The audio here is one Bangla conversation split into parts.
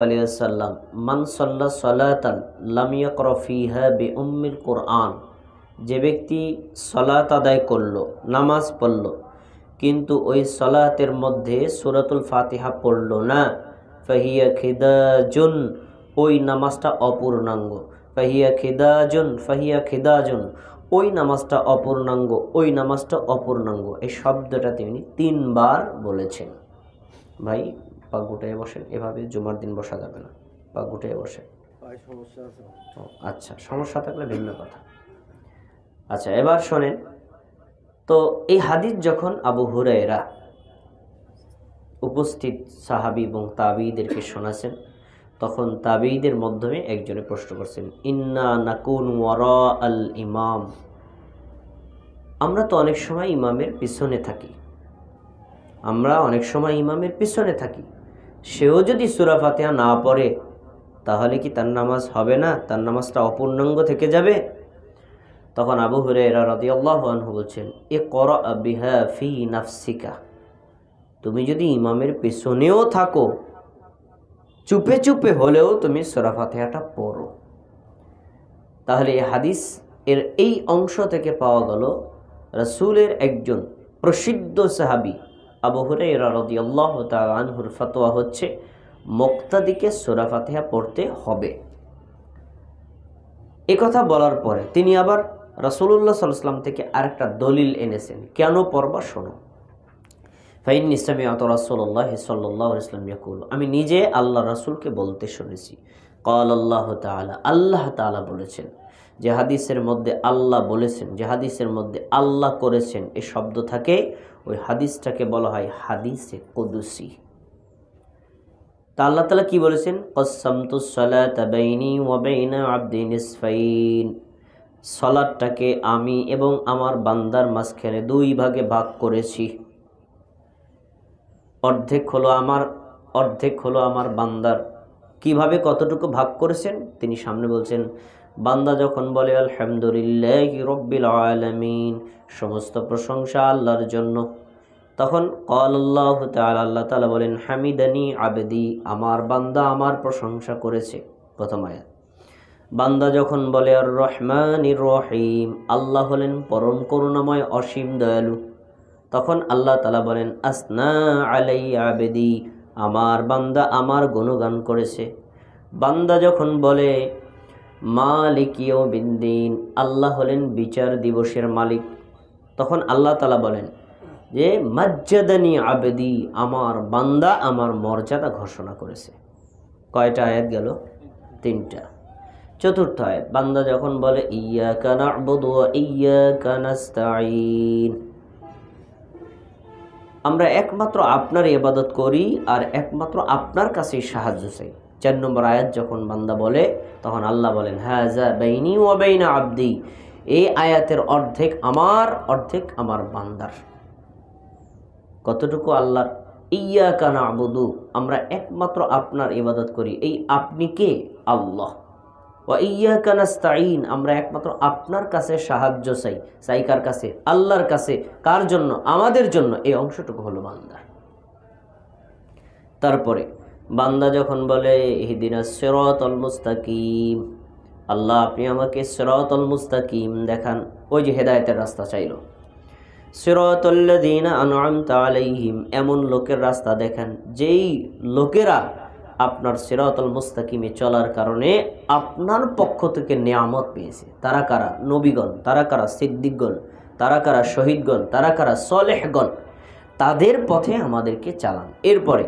আলাইসাল্লাম মান সাল্লা সালাতান লাম ইয়াকরা ফিহা বিউম্মিল কুরআন, যে ব্যক্তি সালাত আদায় করলো, নামাজ পড়ল, কিন্তু ওই সালাতের মধ্যে সূরাতুল ফাতিহা পড়ল না, ফাহিয়া খিদাজুন, ওই নামাজটা অপূর্ণাঙ্গ। ফাহিয়া খিদাজুন, ওই নামাজটা অপূর্ণাঙ্গ, ওই নামাজটা অপূর্ণাঙ্গ। এই শব্দটা তিনি 3 বার বলেছেন। ভাই পা গুটায় বসেন, এভাবে জুমার দিন বসা যাবে না, পা গুটায় বসেন। আচ্ছা, সমস্যা থাকলে ভিন্ন কথা। আচ্ছা, এবার শোনেন তো, এই হাদিস যখন আবু হুরায়রা উপস্থিত সাহাবী এবং তাবিঈদেরকে শোনাছেন, তখন তাবিঈদের মাধ্যমে একজনে প্রশ্ন করছেন, ইন্না নাকুনু ওয়ারা আল ইমাম, আমরা তো অনেক সময় ইমামের পিছনে থাকি, সেও যদি সূরা ফাতিহা না পড়ে তাহলে কি তার নামাজ হবে না? তার নামাজটা অপূর্ণাঙ্গ থেকে যাবে? তখন আবু হুরায়রা রাদিয়াল্লাহু আনহু বলছেন, ইকরা বিহা ফি নাফসিকা, তুমি যদি ইমামের পিছনেও থাকো, চুপে চুপে হলেও তুমি সূরা ফাতিহাটা পড়ো। তাহলে এই হাদিস এর এই অংশ থেকে পাওয়া গেল রাসূলের একজন প্রসিদ্ধ সাহাবী আবু হুরায়রা রাদিয়াল্লাহু তাআলা আনহুর ফতোয়া হচ্ছে মুক্তাদিকে সূরা ফাতিহা পড়তে হবে। এই কথা বলার পরে তিনি আবার রাসূলুল্লাহ সাল্লাল্লাহু আলাইহি ওয়াসাল্লাম থেকে আরেকটা দলিল এনেছেন, কেন পড়বা শোনো। ফাইন্নী সামিআতু রাসূলুল্লাহি সাল্লাল্লাহু আলাইহি ওয়াসাল্লাম ইয়াকুল, আমি নিজে আল্লাহ রাসূলকে বলতে শুনেছি, ক্বাল আল্লাহু তাআলা, আল্লাহ তাআলা বলেছেন। যে হাদিসের মধ্যে আল্লাহ বলেছেন, যে হাদিসের মধ্যে আল্লাহ করেছেন এই শব্দ থাকে, ওই হাদিসটাকে বলা হয় হাদিসে কুদসি। তা আল্লাহ তাআলা কি বলেছেন? কসসামতুস সালাতা বাইনি ওয়া বাইনা আবদি নিসফাইন, সালাতটাকে আমি এবং আমার বান্দার মাঝখানে 2 ভাগে ভাগ করেছি। অর্ধেক হলো আমার, অর্ধেক হলো আমার বান্দার। কিভাবে, কতটুকু ভাগ করেছেন তিনি সামনে বলছেন। বান্দা যখন বলে আলহামদুলিল্লাহি রাব্বিল আলামিন, সমস্ত প্রশংসা আল্লাহর জন্য, তখন ক্বাল আল্লাহু তাআলা, আল্লাহ তাআলা বলেন হামিদানি আবদি, আমার বান্দা আমার প্রশংসা করেছে। প্রথম আয়াত। বান্দা যখন বলে আর রহমানির রহিম, আল্লাহ হলেন পরম করুণাময় অসীম দয়ালু, তখন আল্লাহ তাআলা বলেন আসনা আলাই আবদি, আমার বান্দা আমার গুণগান করেছে। বান্দা যখন বলে মালিক ইয়াউমিদ্দিন, আল্লাহ হলেন বিচার দিবসের মালিক, তখন আল্লাহ তাআলা বলেন যে মাজ্জাদানি আবদি, আমার বান্দা আমার মর্যাদা ঘোষণা করেছে। কয়টা আয়াত গেল? 3টা। চতুর্থ আয়াত, বান্দা যখন বলে ইয়্যাকা না'বুদু ওয়া ইয়্যাকা নাস্তাঈন, আমরা একমাত্র আপনার ইবাদত করি আর একমাত্র আপনার কাছেই সাহায্য চাই। 4 নম্বর আয়াত যখন বান্দা বলে, তখন আল্লাহ বলেন হাযা বাইনি ওয়া বাইনা আবদি, এই আয়াতের অর্ধেক আমার, অর্ধেক আমার বান্দার। কতটুকু আল্লাহর? ইয়্যাকা না'বুদু, আমরা একমাত্র আপনার ইবাদত করি। এই আপনি কে? আল্লাহ। ওয়া ইয়্যাকা নাস্তাঈন, আমরা একমাত্র আপনার কাছে সাহায্য চাই। চাই কার কাছে? আল্লাহর কাছে। কার জন্য? আমাদের জন্য। এই অংশটুকু হলো বান্দা। তারপরে বান্দা যখন বলে ইহদিনাস সিরাতাল মুস্তাকিম, আল্লাহ আপনি আমাকে সিরাতাল মুস্তাকিম দেখান, ওই যে হেদায়েতের রাস্তা চাইলো। সিরাতাল্লাযীনা আন'আমতা আলাইহিম, এমন লোকের রাস্তা দেখান যেই লোকেরা আপনার সিরাতাল মুস্তাকিমে চলার কারণে আপনার পক্ষ থেকে নিয়ামত পেয়েছে। তারা কারা? নবীগণ। তারা কারা? সিদ্দিকগণ। তারা কারা? শহীদগণ। তারা কারা? সালেহগণ। তাদের পথে আমাদেরকে চালান। এরপরে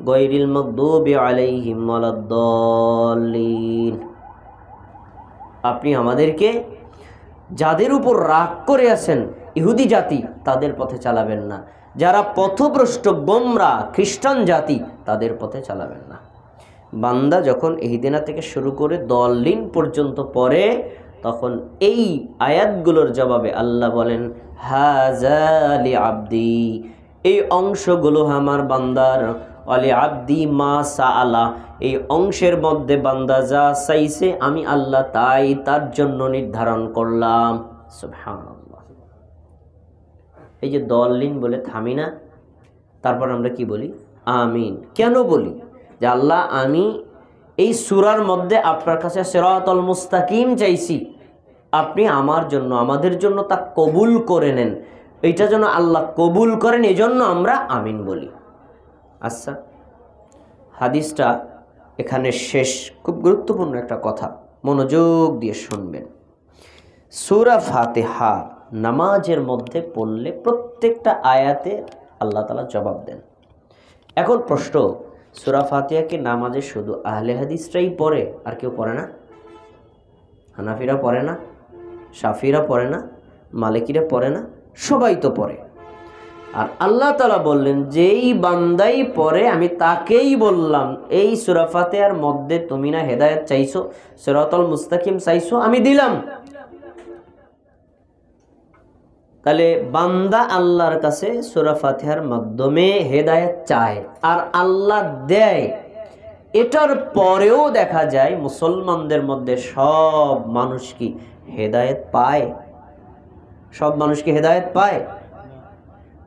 গায়রিল মাগদুবি আলাইহিম ওয়ালাদ-দাল্লিন, আপনি আমাদেরকে যাদের উপর রাগ করে আছেন ইহুদি জাতি, তাদের পথে চালাবেন না। যারা পথভ্রষ্ট গোমরা খ্রিস্টান জাতি, তাদের পথে চালাবেন না। বান্দা যখন ইহদিনা থেকে শুরু করে দল্লিন পর্যন্ত পড়ে, তখন এই আয়াতগুলোর জবাবে আল্লাহ বলেন হাযা লি আবদি, এই অংশগুলো আমার বান্দার। আলি আবদি মা সাআলা, এই অংশের মধ্যে বান্দা যা চাইছে আমি আল্লাহ তাই তার জন্য নির্ধারণ করলাম। সুবহানাল্লাহ। এই যে দল্লিন বলে থামি না, তারপর আমরা কি বলি? আমিন। কেন বলি? যে আল্লাহ আমি এই সূরার মধ্যে আপনার কাছে সিরাতাল মুস্তাকিম চাইছি, আপনি আমার জন্য আমাদের জন্য তা কবুল করে নেন, এইটা যেন আল্লাহ কবুল করেন, এই জন্য আমরা আমিন বলি। আচ্ছা, হাদিসটা এখানে শেষ। খুব গুরুত্বপূর্ণ একটা কথা, মনোযোগ দিয়ে শুনবেন। সূরা ফাতিহা নামাজের মধ্যে পড়লে প্রত্যেকটা আয়াতে আল্লাহ তাআলা জবাব দেন। এখন প্রশ্ন, সূরা ফাতিহা কি নামাজে শুধু আহলে হাদিসরাই পড়ে, আর কেউ পড়ে না? হানাফিরা পড়ে না? শাফিরা পড়ে না? মালিকিরা পড়ে না? সবাই তো পড়ে। আর আল্লাহ তাআলা বললেন, যেই বান্দাই পড়ে আমি তাকেই বললাম, এই সূরা ফাতিহার মধ্যে তুমি না হেদায়েত চাইছো, সিরাতাল মুস্তাকিম চাইছো, আমি দিলাম। তাহলে বান্দা আল্লাহর কাছে সূরা ফাতিহার মাধ্যমে হেদায়েত চায় আর আল্লাহ দেয়। এটার পরেও দেখা যায় মুসলমানদের মধ্যে সব মানুষ কি হেদায়েত পায়? সব মানুষ কি হেদায়েত পায়?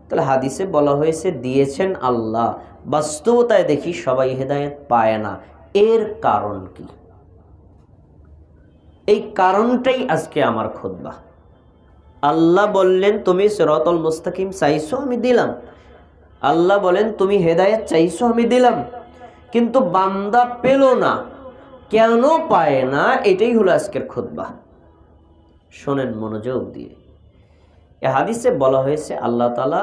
তাহলে হাদিসে বলা হয়েছে দিয়েছেন আল্লাহ, বাস্তবতায় দেখি সবাই হেদায়েত পায় না। এর কারণ কি? এই কারণটাই আজকে আমার খুতবা। আল্লাহ বললেন তুমি সিরাতাল মুস্তাকিম চাইছো, আমি দিলাম। আল্লাহ বলেন তুমি হেদায়েত চাইছো, আমি দিলাম। কিন্তু বান্দা পেল না, কেন পায় না? এটাই হলো আজকের খুতবা। শোনেন মনোযোগ দিয়ে। এই হাদিসে বলা হয়েছে আল্লাহ তাআলা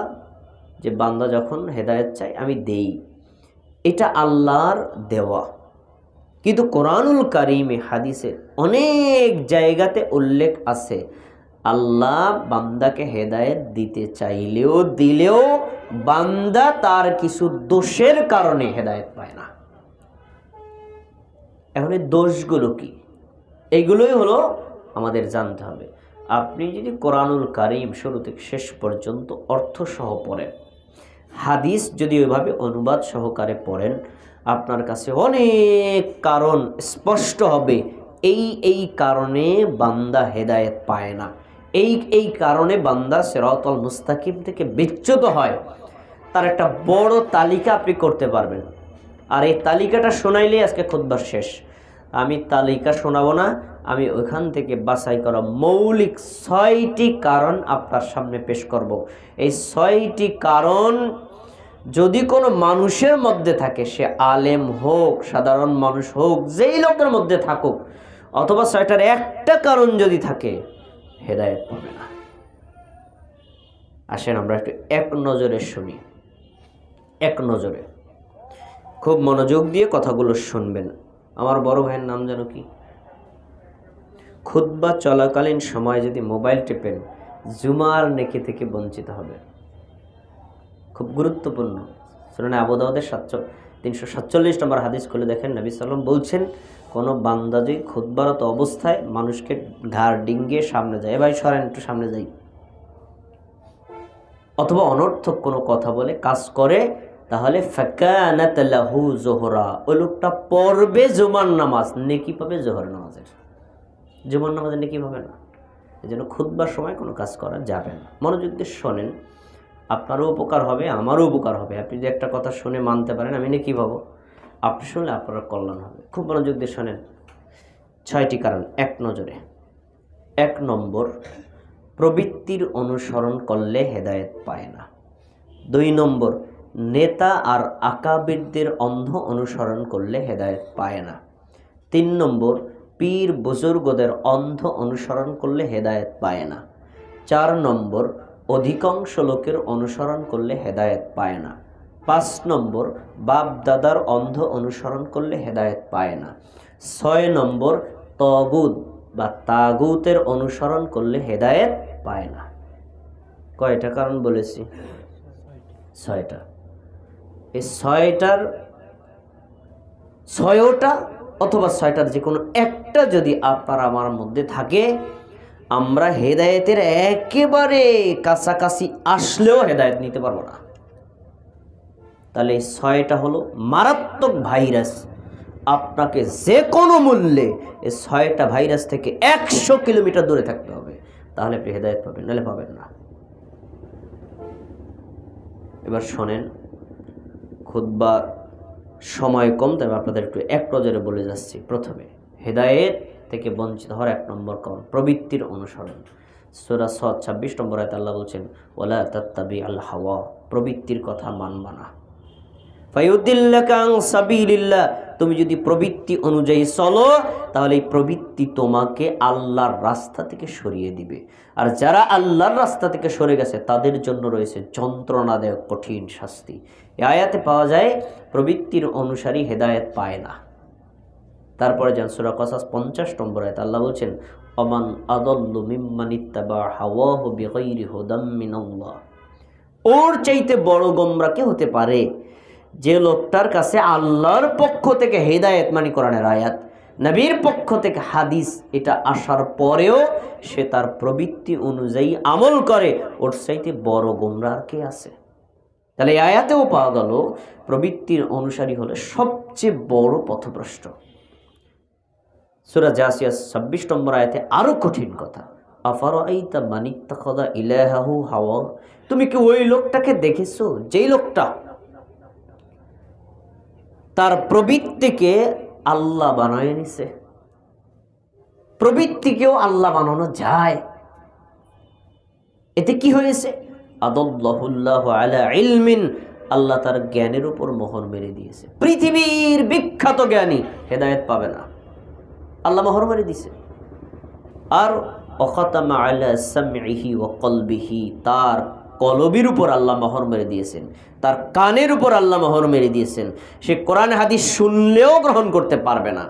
যে বান্দা যখন হেদায়েত চায় আমি দেই, এটা আল্লাহর দেওয়া। কিন্তু কোরআনুল কারীমে হাদিসে অনেক জায়গাতে উল্লেখ আছে আল্লাহ বান্দাকে হেদায়েত দিতে চাইলেও দিলেও বান্দা তার কিছু দোষের কারণে হেদায়েত পায় না। এখন এই দোষগুলো কি? এইগুলোই হলো আমাদের জানতে হবে। আপনি যদি কোরআনুল কারীম শুরু থেকে শেষ পর্যন্ত অর্থ সহ পড়েন, হাদিস যদি ওইভাবে অনুবাদ সহকারে পড়েন, আপনার কাছে অনেক কারণ স্পষ্ট হবে এই কারণে বান্দা হেদায়েত পায় না, এই কারণে বান্দা সিরাতাল মুস্তাকিম থেকে বিচ্যুত হয়। তার একটা বড় তালিকা আপনি করতে পারবেন। আর এই তালিকাটা শোনাইলেই আজকে খুতবা শেষ। আমি তালিকা শোনাবো না, আমি ওখান থেকে বাছাই করা মৌলিক 6টি কারণ আপনার সামনে পেশ করব। এই 6টি কারণ যদি কোনো মানুষের মধ্যে থাকে, সে আলেম হোক, সাধারণ মানুষ হোক, যেই লোকের মধ্যে থাকুক, অথবা 6টার একটা কারণ যদি থাকে, হেদায়েত পাবে না। আসেন আমরা একটু এক নজরে শুনি। এক নজরে খুব মনোযোগ দিয়ে কথাগুলো শুনবেন। আমার বড় ভাইয়ের নাম যেন কি? খুতবা চলাকালীন সময় যদি মোবাইল টিপেন, জুমার নেকি থেকে বঞ্চিত হবে। খুব গুরুত্বপূর্ণ। সুনানে আবু দাউদের 347 নম্বর হাদিস খুলে দেখেন, নবী সাল্লাল্লাহু আলাইহি ওয়াসাল্লাম বলছেন, কোনো বান্দা যদি খুতবারত অবস্থায় মানুষকে ঘাড় ডিঙ্গিয়ে সামনে যায়, ভাই সরেন একটু সামনে যাই, অথবা অনর্থক কোনো কথা বলে কাজ করে, তাহলে ফাকানাত লাহু যুহরা, ওই লোকটা পড়বে জুমার নামাজ, নেকি পাবে জোহর নামাজের। জুমার নামাজের নেকি পাবে না। এজন্য খুতবার সময় কোনো কাজ করা যাবে না। মনোযোগ দিয়ে শোনেন, আপনারও উপকার হবে, আমারও উপকার হবে। আপনি যদি একটা কথা শুনে মানতে পারেন, আমি নেকি পাবো, আপনি শুনলে আপনার কল্যাণ হবে। খুব মনোযোগ দিয়ে শোনেন। 6টি কারণ এক নজরে। 1 নম্বর, প্রবৃত্তির অনুসরণ করলে হেদায়েত পায় না। 2 নম্বর, নেতা আর আকাবিরদের অন্ধ অনুসরণ করলে হেদায়েত পায় না। 3 নম্বর, পীর বুজুর্গদের অন্ধ অনুসরণ করলে হেদায়েত পায় না। 4 নম্বর, অধিকাংশ লোকের অনুসরণ করলে হেদায়েত পায় না। 5 নম্বর, বাপ দাদার অন্ধ অনুসরণ করলে হেদায়েত পায় না। 6 নম্বর, তাগুত বা তাগুতের অনুসরণ করলে হেদায়েত পায় না। কয়টা কারণ বলেছি? 6টা। এই 6টার 6টা অথবা 6টার যে কোনো একটা যদি আপনার আমার মধ্যে থাকে, আমরা হেদায়েতের একেবারে কাছাকাছি আসলেও হেদায়েত নিতে পারবো না। তাহলে এই 6টা হলো মারাত্মক ভাইরাস। আপনাকে যে কোনো মূল্যে এই 6টা ভাইরাস থেকে 100 কিলোমিটার দূরে থাকতে হবে, তাহলে আপনি হেদায়েত পাবেন, নাহলে পাবেন না। এবার শোনেন, খুতবা সময় কম, তবে আপনাদের এক নজরে বলে যাচ্ছি। প্রথমে হেদায়েত থেকে বঞ্চিত হওয়ার 1 নম্বর কারণ প্রবৃত্তির অনুসরণ। সূরা সদ 26 নম্বর আয়াতে আল্লাহ বলছেন, ওয়ালা তাত্তাবিআল হাওয়া, প্রবৃত্তির কথা মানবা না। ফায়ুদিল্লাকা আন সাবিলিল্লাহ, তুমি যদি প্রবৃত্তি অনুযায়ী চলো তাহলে এই প্রবৃত্তি তোমাকে আল্লাহর রাস্তা থেকে সরিয়ে দিবে। আর যারা আল্লাহর রাস্তা থেকে সরে গেছে তাদের জন্য রয়েছে যন্ত্রণাদায়ক কঠিন শাস্তি। এই আয়াতে পাওয়া যায় প্রবৃত্তির অনুসারী হেদায়েত পায় না। তারপরে যান সূরা কসাস 50 নম্বর আয়াতে আল্লাহ বলছেন, ওমান আদাল্লু মিম্মান ইত্তাবা হাওয়াহু বিগাইরি হুদাম মিনাল্লাহ, ওর চাইতে বড় গোমরাহ কে হতে পারে যে লোকটার কাছে আল্লাহর পক্ষ থেকে হেদায়েত, মানে কোরআনের আয়াত, নবীর পক্ষ থেকে হাদিস, এটা আসার পরেও সে তার প্রবৃত্তি অনুযায়ী আমল করে। ওর চাইতে বড় গোমরাহ কে আছে? তাহলে এই আয়াতেও পাওয়া গেল প্রবৃত্তির অনুসারী হলে সবচেয়ে বড় পথভ্রষ্ট। সূরা জাসিয়া 26 নম্বর আয়াতে আরো কঠিন কথা, আফারাআইতা মান ইত্তাখাযা ইলাহাহু হাওয়া, তুমি কি ওই লোকটাকে দেখেছো যেই লোকটা তার প্রবৃত্তিকে আল্লাহ বানায় নিছে? প্রবৃত্তিকেও আল্লাহ বানানো যায়। এতে কি হয়েছে? আদাল্লাহুল্লাহু আলা ইলমিন, আল্লাহ তার জ্ঞানের উপর মোহর মেরে দিয়েছে। পৃথিবীর বিখ্যাত জ্ঞানী হেদায়েত পাবে না, আল্লাহ মোহর মেরে দিয়েছে। আর ওয়াখাতামা আলা সামইহি ওয়া কলবিহি, তার কলবের উপর আল্লাহ মোহর মেরে দিয়েছেন, তার কানের উপর আল্লাহ মোহর মেরে দিয়েছেন। সে কোরআন হাদিস শুনলেও গ্রহণ করতে পারবে না,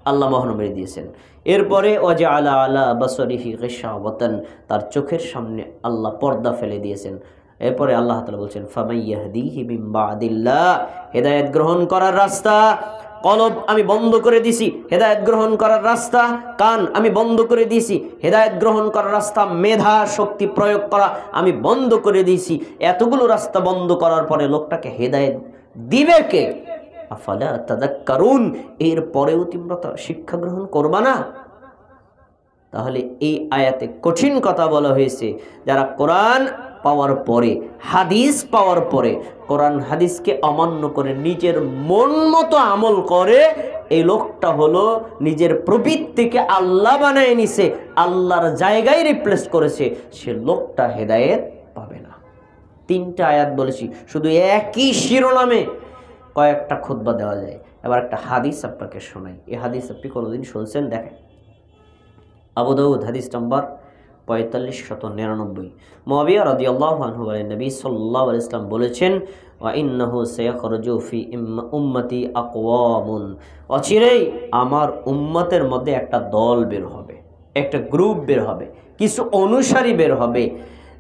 আল্লাহ মোহর মেরে দিয়েছেন। এরপরে ওয়াজআলা আলা বাসরিহি গিশাওয়াতান, তার চোখের সামনে আল্লাহ পর্দা ফেলে দিয়েছেন। এরপরে আল্লাহ তাআলা বলছেন, ফামাইয়াহদিহি মিন বাদিল্লাহ, হেদায়েত গ্রহণ করার রাস্তা কলব আমি বন্ধ করে দিছি, হেদায়েত গ্রহণ করার রাস্তা কান আমি বন্ধ করে দিয়েছি, হেদায়েত গ্রহণ করার রাস্তা মেধা শক্তি প্রয়োগ করা আমি বন্ধ করে দিয়েছি। এতগুলো রাস্তা বন্ধ করার পরে লোকটাকে হেদায়েত দিবে কে? আফালা তাযাক্কারুন, এর পরেও তোমরা শিক্ষা গ্রহণ করবা না? তাহলে এই আয়াতে কঠিন কথা বলা হয়েছে। যারা কোরআন পাওয়ার পরে, হাদিস পাওয়ার পরে কোরআন হাদিসকে অমান্য করে নিজের মন মতো আমল করে, এই লোকটা হলো নিজের প্রবৃত্তিকে আল্লাহ বানায় নিছে, আল্লাহর জায়গায় রিপ্লেস করেছে, সে লোকটা হেদায়েত পাবে না। 3টা আয়াত বলেছি, শুধু একই শিরোনামে কয়েকটা খুতবা দেওয়া যায়। এবার একটা হাদিস আপনাকে শোনাই। এই হাদিস আপনি কোনোদিন শুনছেন? দেখেন, আবু দাউদ হাদিস নাম্বার 4599। মুআবিয়া রাদিয়াল্লাহু আনহু বলেন, নবী সাল্লাল্লাহু আলাইহি ওয়াসাল্লাম বলেছেন, ওয়া ইন্নাহু সায়াখরুজু ফি উম্মতি আকওয়ামুন, অচিরেই আমার উম্মতের মধ্যে একটা দল বের হবে, একটা গ্রুপ বের হবে, কিছু অনুসারী বের হবে।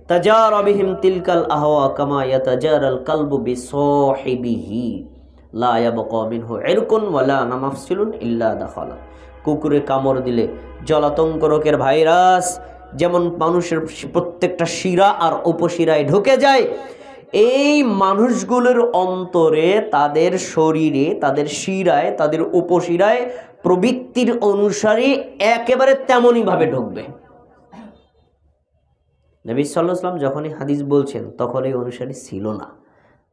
তাজারা বিহিম তিলকাল আহওয়া কামা ইয়াতাজারাল কালবু বিসাহিবিহি লা ইয়াবকা মিনহু ইরকুন ওয়ালা নামাফসিলুন ইল্লা দাখালা। কুকুরে কামড় দিলে জলাতঙ্ক রোগের ভাইরাস যেমন মানুষের প্রত্যেকটা শিরা আর উপশিরায় ঢুকে যায়, এই মানুষগুলোর অন্তরে, তাদের শরীরে, তাদের শিরায়, তাদের উপশিরায় প্রবৃত্তির অনুসারী একেবারে তেমনইভাবে ঢুকবে। নবী সাল্লাল্লাহু আলাইহি ওয়াসাল্লাম যখনই হাদিস বলছেন তখন এই অনুসারী ছিল না।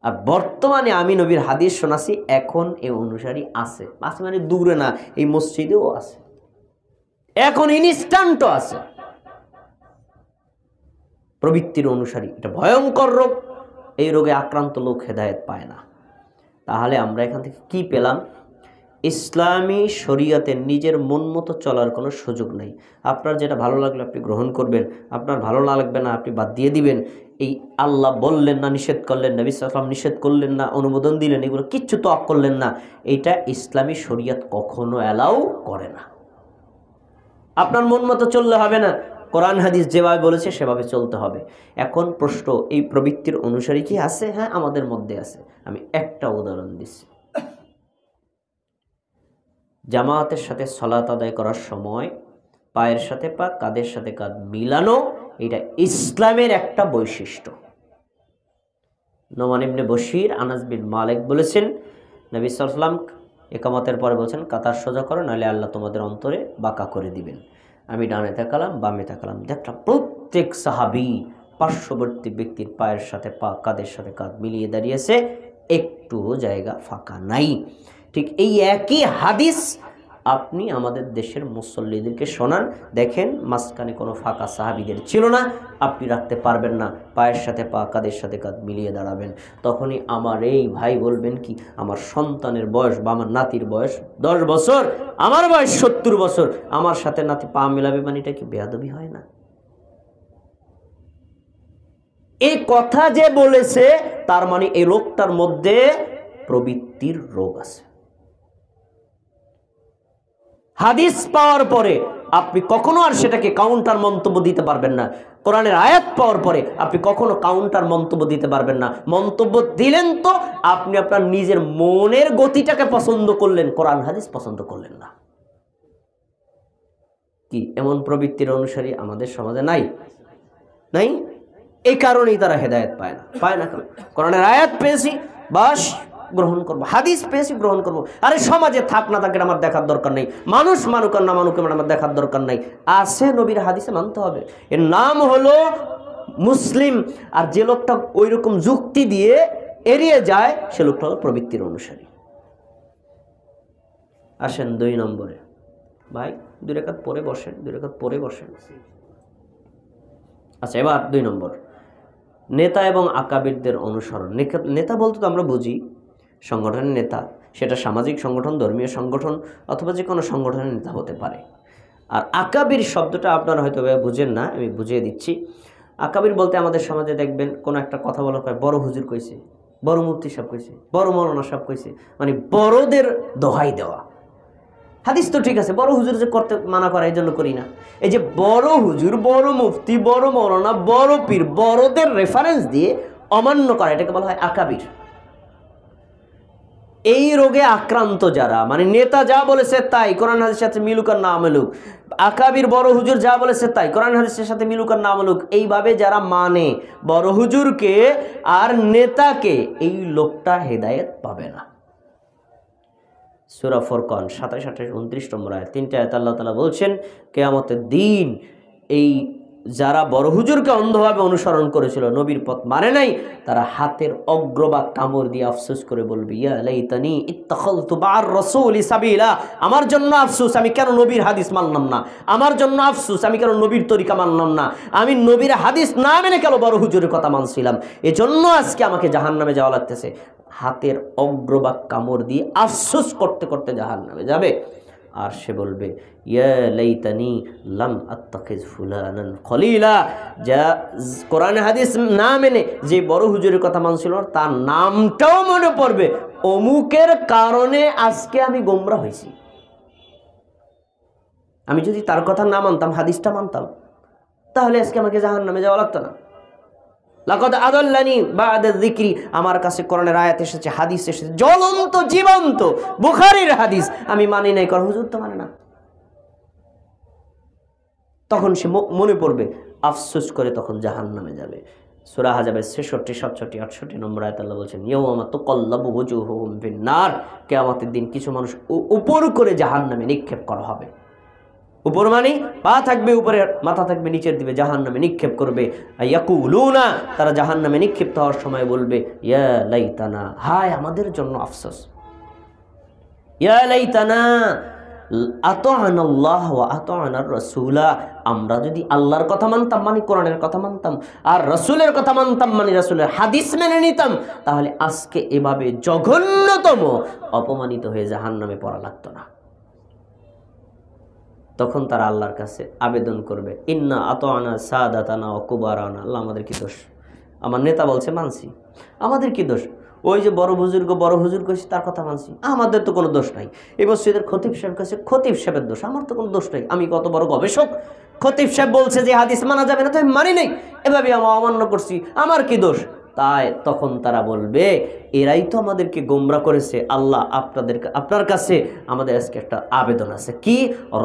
আর বর্তমানে আমি নবীর হাদিস শোনাছি, এখন এই অনুসারী আছে। আছে মানে দূরে না, এই মসজিদেও আছে, এখন ইনস্ট্যান্টও আছে প্রবৃত্তির অনুসারী। এটা ভয়ঙ্কর রোগ, এই রোগে আক্রান্ত লোক হেদায়েত পায় না। তাহলে আমরা এখান থেকে কি পেলাম? ইসলামী শরীয়তে নিজের মন মতো চলার কোনো সুযোগ নেই। আপনার যেটা ভালো লাগলে আপনি গ্রহণ করবেন, আপনার ভালো না লাগবে না আপনি বাদ দিয়ে দিবেন। এই আল্লাহ বললেন না, নিষেধ করলেন, নবী সাল্লাল্লাহু আলাইহি ওয়াসাল্লাম নিষেধ করলেন না, অনুমোদন দিলেন, এগুলো কিচ্ছু তো করলেন না, এটা ইসলামী শরীয়ত কখনো অ্যালাউ করে না। আপনার মন মতো চললে হবে না, কোরআন হাদিস যেভাবে বলেছে সেভাবে চলতে হবে। এখন প্রশ্ন, এই প্রবৃত্তির অনুসারী কি আছে? হ্যাঁ, আমাদের মধ্যে আছে। আমি একটা উদাহরণ দিচ্ছি। জামাতের সাথে সালাত আদায় করার সময় পায়ের সাথে পা, কাঁধের সাথে কাঁধ মিলানো, এটা ইসলামের একটা বৈশিষ্ট্য। নোমান ইবনে বশির, আনাস বিন মালিক বলেছেন, নবী সাল্লাল্লাহু আলাইহি ওয়াসাল্লাম ইকামতের পরে বলছেন, কাতার সোজা করো, নাহলে আল্লাহ তোমাদের অন্তরে বাঁকা করে দিবেন। আমি ডানে তাকালাম, বামে তাকালাম, দেখলাম প্রত্যেক সাহাবী পার্শ্ববর্তী ব্যক্তির পায়ের সাথে পা, কাঁধের সাথে কাঁধ মিলিয়ে দাঁড়িয়েছে, একটুও জায়গা ফাঁকা নাই। ঠিক এই একই হাদিস আপনি আমাদের দেশের মুসল্লিদেরকে শোনান, দেখেন মাঝখানে কোনো ফাঁকা সাহাবীদের ছিল না। আপনি রাখতে পারবেন না, পায়ের সাথে পা, কাঁধের সাথে কাঁধ মিলিয়ে দাঁড়াবেন। তখনই আমার এই ভাই বলবেন কি, আমার সন্তানের বয়স বা আমার নাতির বয়স 10 বছর, আমার বয়স 70 বছর, আমার সাথে নাতি পা মেলাবে, মানে এটা কি বেয়াদবি হয় না? এই কথা যে বলেছে তার মানে এই লোকটার মধ্যে প্রবৃত্তির রোগ আছে। হাদিস পাওয়ার পরে আপনি কখনো আর সেটাকে কাউন্টার মন্তব্য দিতে পারবেন না। কোরআনের আয়াত পাওয়ার পরে আপনি কখনো কাউন্টার মন্তব্য দিতে পারবেন না। মন্তব্য দিলেন তো আপনি আপনার নিজের মনের গতিটাকে পছন্দ করলেন, কোরআন হাদিস পছন্দ করলেন না। কি এমন প্রবৃত্তির অনুসারী আমাদের সমাজে নাই? নাই। এই কারণেই তারা হেদায়েত পায় না। কোরআনের আয়াত পেয়েছি, বাস গ্রহণ করবো, হাদিস পেয়েছি গ্রহণ করবো। আরে সমাজে থাক না থাকে আমার দেখার দরকার নেই, মানুষ মানুক আর না মানুক আমার দেখার দরকার নাই। আছে নবীর হাদিসে মানতে হবে, এর নাম হলো মুসলিম। আর যে লোকটা ওই রকম যুক্তি দিয়ে এড়িয়ে যায় সে লোকটা হলো প্রবৃত্তির অনুসারী। আসেন 2 নম্বরে, ভাই 2 রাকাত পরে বসেন, 2 রাকাত পরে বসেন। আচ্ছা, এবার 2 নম্বর, নেতা এবং আকাবিরদের অনুসরণ। নেতা বলতে তো আমরা বুঝি সংগঠনের নেতা, সেটা সামাজিক সংগঠন, ধর্মীয় সংগঠন অথবা যে কোনো সংগঠনের নেতা হতে পারে। আর আকাবির শব্দটা আপনারা হয়তো বুঝেন না, আমি বুঝিয়ে দিচ্ছি। আকাবির বলতে আমাদের সমাজে দেখবেন কোনো একটা কথা বলা হয়, বড় হুজুর কইছে, বড় মুফতি সাহেব কইছে, বড় মৌলানা সাহেব কইছে, মানে বড়দের দোহাই দেওয়া। হাদিস তো ঠিক আছে, বড় হুজুর যে করতে মানা করা, এই জন্য করি না। এই যে বড় হুজুর, বড় মুফতি, বড় মৌলানা, বড় পীর, বড়দের রেফারেন্স দিয়ে অমান্য করা, এটাকে বলা হয় আকাবির। এই রোগে আক্রান্ত যারা, মানে নেতা যা বলেছে তাই, কোরআন হাদিসের সাথে মিলুক আর না মিলুক, আকাবির বড় হুজুর যা বলেছে তাই, কোরআন হাদিসের সাথে মিলুক আর না মিলুক, এইভাবে যারা মানে বড় হুজুরকে আর নেতাকে, এই লোকটা হেদায়েত পাবে না। সূরা ফুরকান 27, 28, 29 নম্বর আয়াত, 3টা আয়াত আল্লাহ তাআলা বলছেন কিয়ামতের দিন এই যারা বড় হুজুরকে অন্ধভাবে অনুসরণ করেছিল, নবীর পথ মানে নাই, তারা হাতের অগ্রভাগ কামড় দিয়ে আফসোস করে বলবে, ইয়া লাইতানি ইত্তাখালতু মা'আর রাসূলি সাবিলা, আমার জন্য আফসোস, আমি কেন নবীর হাদিস মানলাম না, আমার জন্য আফসোস, আমি কেন নবীর তরিকা মানলাম না, আমি নবীর হাদিস না মেনে কেন বড় হুজুরের কথা মানছিলাম, এজন্য আজকে আমাকে জাহান্নামে যাওয়া লাগতেছে। হাতের অগ্রভাগ কামড় দিয়ে আফসোস করতে করতে জাহান্নামে যাবে। আর সে বলবে, ইয়া লাইতানি লাম আত্তাখিজ ফুলানান খলিলা, যা কোরআন হাদিস না মেনে যে বড় হুজুরের কথা মানছিল তার নামটাও মনে পড়বে, অমুকের কারণে আজকে আমি গোমরা হয়েছি। আমি যদি তার কথা না মানতাম, হাদিসটা মানতাম, তাহলে আজকে আমাকে জাহান্নামে যাওয়া লাগতো না। লাকাদ আদাল্লানি বা'দা যিকরি, আমার কাছে কোরআনের আয়াত এসেছে, হাদিস এসেছে, জ্বলন্ত জীবন্ত বুখারীর হাদিস, আমি মানি নাই, কারণ হুজুর তো মানে না। তখন সে মনে পড়বে, আফসোস করে তখন জাহান্নামে যাবে। সূরা আহজাবের 66, 67, 68 নম্বর আয়াত আল্লাহ বলেছেন, ইয়াওমা তুকাল্লাবু ওজুহুহুম ফিন-নার, কিয়ামতের দিন কিছু মানুষ উপর করে জাহান্নামে নিক্ষেপ করা হবে। উপর মানে পা থাকবে উপরে, মাথা থাকবে নিচের দিকে, জাহান্নামে নিক্ষেপ করবে। ইয়াকুলুনা, তারা জাহান্নামে নিক্ষিপ্ত হওয়ার সময় বলবে, ইয়া লাইতানা, হায় আমাদের জন্য আফসোস, ইয়া লাইতানা আতা'নাল্লাহ ওয়া আতা'নার রাসূলা, আমরা যদি আল্লাহর কথা মানতাম, মানে কোরআনের কথা মানতাম, আর রাসূলের কথা মানতাম, মানে রাসূলের হাদিস মেনে নিতাম, তাহলে আজকে এভাবে জঘন্যতম অপমানিত হয়ে জাহান্নামে পড়া লাগতো না। তখন তারা আল্লাহর কাছে আবেদন করবে, ইন্না আতা'না সাদাতানা ওয়া কুবারানা, আল্লাহ আমাদের কি দোষ, আমার নেতা বলছে মানছি, আমাদের কি দোষ, ওই যে বড় হুজুর কইছে তার কথা মানছি, আমাদের তো কোনো দোষ নাই। এই মসজিদের খতিব সাহেব কাছে খতিব সাহেবের দোষ, আমার তো কোনো দোষ নাই, আমি কত বড় গবেষক, খতিব সাহেব বলছে যে হাদিস মানা যাবে না, তো আমি মানি নাই, এভাবে আমি অমান্য করছি, আমার কি দোষ। তাই তখন তারা বলবে, এরাই তো আমাদেরকে গোমরা করেছে, আল্লাহ আপনার কাছে আমাদের আজকে একটা আবেদন আছে, কি,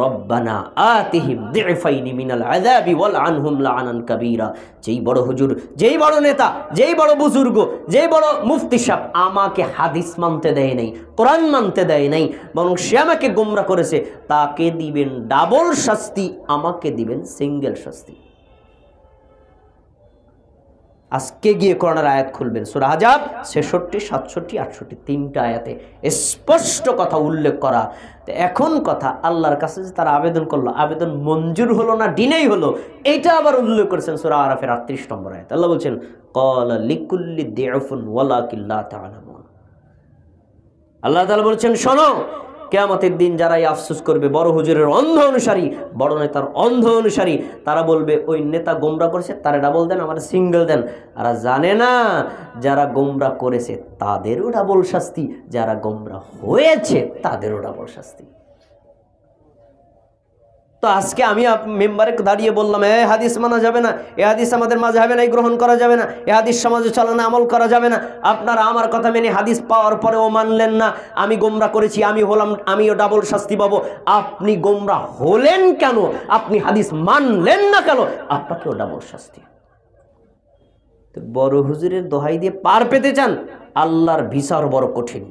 রব্বানা আতিহিম দি'ফাইনি মিনাল আযাবি ওয়াল আনহুম লা'নান কাবীরা, যেই বড় হুজুর, যেই বড় নেতা, যেই বড় বুজুর্গ, যেই বড় মুফতি সাহেব আমাকে হাদিস মানতে দেয় নাই, কোরআন মানতে দেয় নাই, বরং সে আমাকে গোমরা করেছে, তাকে দিবেন ডাবল শাস্তি, আমাকে দিবেন সিঙ্গেল শাস্তি। আজকে গিয়ে কোরআনের আয়াত খুলবেন, সূরা আহজাব 66, 67, 68 তিনটা আয়াতে স্পষ্ট কথা উল্লেখ করা। এখন কথা আল্লাহর কাছে যে তারা আবেদন করলো, আবেদন মঞ্জুর হলো না, ডিনেই হলো, এইটা আবার উল্লেখ করেছেন সূরা আরাফের 38 নম্বর আয়াত। আল্লাহ বলছেন ক্বালা লিকুল্লি দিউফুন ওয়ালাকিন লা তা'লামুন। আল্লাহ তাআলা বলছেন শোনো, কিয়ামতের দিন যারা এই আফসোস করবে, বড় হুজুরের অন্ধ অনুসারী, বড় নেতার অন্ধ অনুসারী, তারা বলবে ওই নেতা গোমরা করেছে, তারা ডাবল দেন, আমার সিঙ্গেল দেন। আর জানে না যারা গোমরা করেছে তাদেরও ডাবল শাস্তি, যারা গোমরা হয়েছে তাদেরও ডাবল শাস্তি। তো আজকে আমি মেম্বারে দাঁড়িয়ে বললাম এ হাদিস মানা যাবে না, এ হাদিস আমাদের মাঝে হবে না, এই গ্রহণ করা যাবে না, এ হাদিস সমাজে চলনা আমল করা যাবে না। আপনারা আমার কথা মেনে হাদিস পাওয়ার পরেও মানলেন না, আমি গোমরা করেছি, আমি হলাম, আমিও ডাবল শাস্তি পাবো। আপনি গোমরা হলেন কেন? আপনি হাদিস মানলেন না কেন? আপনাকেও ডাবল শাস্তি। তো বড় হুজুরের দোহাই দিয়ে পার পেতে চান, আল্লাহর বিচার বড় কঠিন।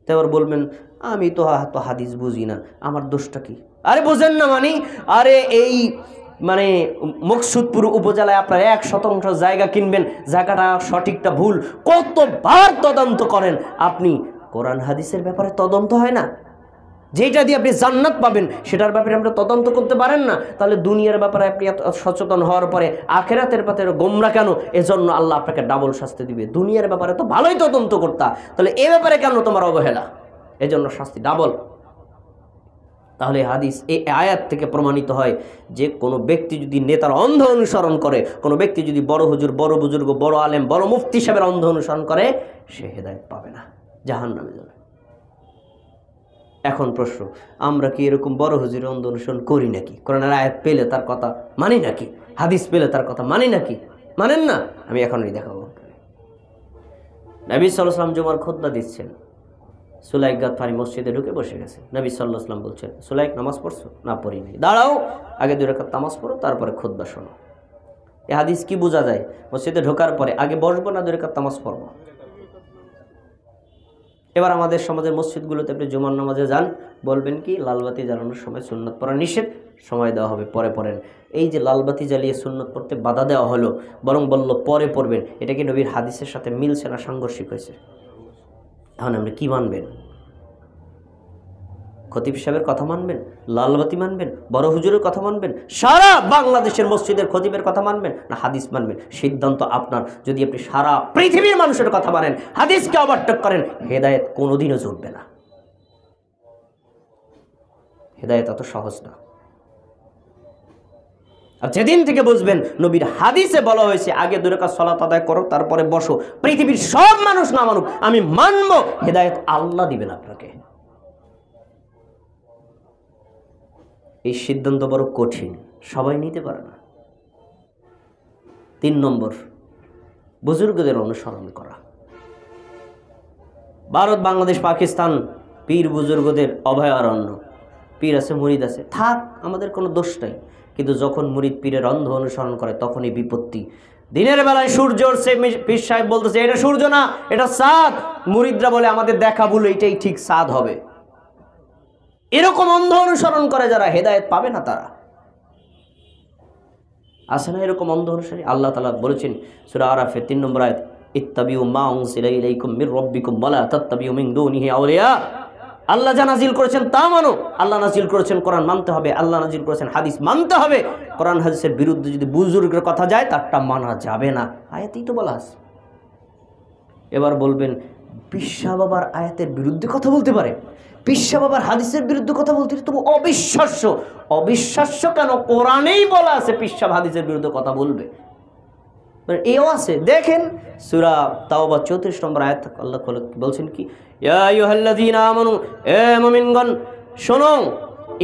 তারপর বলবেন আমি তো হাদিস বুঝি না, আমার দোষটা কি? আরে বোঝেন না মানে, আরে এই মানে মকসুদপুর উপজেলায় আপনার 1% জায়গা কিনবেন, জায়গাটা সঠিকটা ভুল, কতবার তদন্ত করেন আপনি? কোরআন হাদিসের ব্যাপারে তদন্ত হয় না? যেটা দিয়ে আপনি জান্নাত পাবেন সেটার ব্যাপারে আপনি তদন্ত করতে পারেন না, তাহলে দুনিয়ার ব্যাপারে আপনি এত সচেতন হওয়ার পরে আখিরাতের ব্যাপারে গোমরা কেন? এজন্য আল্লাহ আপনাকে ডাবল শাস্তি দিবে। দুনিয়ার ব্যাপারে তো ভালোই তদন্ত করতা, তাহলে এ ব্যাপারে কেন তোমার অবহেলা? এজন্য শাস্তি ডাবল। তাহলে হাদিস এই আয়াত থেকে প্রমাণিত হয় যে কোনো ব্যক্তি যদি নেতার অন্ধ অনুসরণ করে, কোনো ব্যক্তি যদি বড় হুজুর, বড় বুজুর্গ, বড় আলেম, বড় মুফতি সাহেবের অন্ধ অনুসরণ করে, সে হেদায়েত পাবে না, জাহান্নামে যাবে। এখন প্রশ্ন, আমরা কি এরকম বড় হুজুরের অন্ধ অনুসরণ করি নাকি? কোরআনের আয়াত পেলে তার কথা মানি নাকি? হাদিস পেলে তার কথা মানি নাকি? মানেন না? আমি এখনই দেখাবো। নবী সাল্লাল্লাহু আলাইহি ওয়াসাল্লাম জুমার খুতবা দিচ্ছেন, সুলাইক গাতফানি মসজিদে ঢুকে বসে গেছে। নবী সাল্লাল্লাহু আলাইহি ওয়াসাল্লাম বলছেন, সুলাইক নামাজ পড়ছো? না পড়ি নাই। দাঁড়াও, আগে 2 রাকাত নামাজ পড়ো, তারপরে খুতবা শোনো। এই হাদিস কি বোঝা যায়? মসজিদে ঢোকার পরে আগে বসবো না 2 রাকাত নামাজ পড়বো? এবার আমাদের সমাজের মসজিদগুলোতে আপনি জুমার নামাজে যান, বলবেন কি লালবাতি জ্বালানোর সময় সুন্নত পড়া নিষেধ, সময় দেওয়া হবে, পরে পড়েন। এই যে লালবাতি জ্বালিয়ে সুন্নত পড়তে বাধা দেওয়া হলো, বরং বলল পরে পড়বেন, এটা কি নবীর হাদিসের সাথে মিলছে না সাংঘর্ষিক হয়েছে? এখন আপনি কি মানবেন? খতিব সাহেবের কথা মানবেন, লালবাতি মানবেন, বড় হুজুরের কথা মানবেন, সারা বাংলাদেশের মসজিদের খতিবের কথা মানবেন, না হাদিস মানবেন? সিদ্ধান্ত আপনার। যদি আপনি সারা পৃথিবীর মানুষের কথা মানেন, হাদিসকে ওভারটেক করেন, হেদায়েত কোনোদিনও জুটবে না। হেদায়েত এত সহজ না। আর যেদিন থেকে বুঝবেন নবীর হাদিসে বলা হয়েছে আগে 2 রাকাত সালাত আদায় করো, তারপরে বসো, পৃথিবীর সব মানুষ না মানুক, আমি মানবো, হেদায়েত আল্লাহ দিবেন আপনাকে। এই সিদ্ধান্ত বড় কঠিন, সবাই নিতে পারে না। 3 নম্বর, বুজুর্গদের অনুসরণ করা। ভারত, বাংলাদেশ, পাকিস্তান পীর বুজুর্গদের অভয়ারণ্য। পীর আছে, মুরিদ আছে, থাক, আমাদের কোনো দোষ নাই। কিন্তু যখন মুরিদ পীরের অন্ধ অনুসরণ করে তখনই বিপত্তি। দিনের বেলায় সূর্য উঠছে, পীর সাহেব বলতেছে এটা সূর্য না, এটা চাঁদ। মুরিদরা বলে আমাদের দেখা ভুল, এটাই ঠিক, চাঁদ হবে। এরকম অন্ধ অনুসরণ করে যারা, হেদায়েত পাবে না তারা। আছে না এরকম অন্ধ অনুসারী? আল্লাহ তাআলা বলেছেন সূরা আরাফের 3 নম্বর আয়াত, ইত্তাবিউ মা উনজিলা ইলাইকুম মির রাব্বিকুম ওয়ালা তাত্তাবিউ মিন দুনিহি আউলিয়া। আল্লাহ যা নাজিল করেছেন তা মানো। আল্লাহ নাজিল করেছেন কোরআন মানতে হবে, আল্লাহ নাজিল করেছেন হাদিস মানতে হবে। কোরআন হাদিসের বিরুদ্ধে যদি বুজুর্গের কথা যায় তারটা মানা যাবে না। আয়াতেই তো বলা আছে। এবার বলবেন পিসা বাবার আয়াতের বিরুদ্ধে কথা বলতে পারে, পিসা বাবার হাদিসের বিরুদ্ধে কথা বলতে, তবু অবিশ্বাস্য। অবিশ্বাস্য কেন? কোরআনেই বলা আছে পিসা হাদিসের বিরুদ্ধে কথা বলবে। এও আছে, দেখেন সূরা তাওবা 34 নম্বর আয়াত আল্লাহ বলছেন কি, ইয়া আইয়ুহাল্লাযীনা আমানু, এ মুমিনগণ শোনো,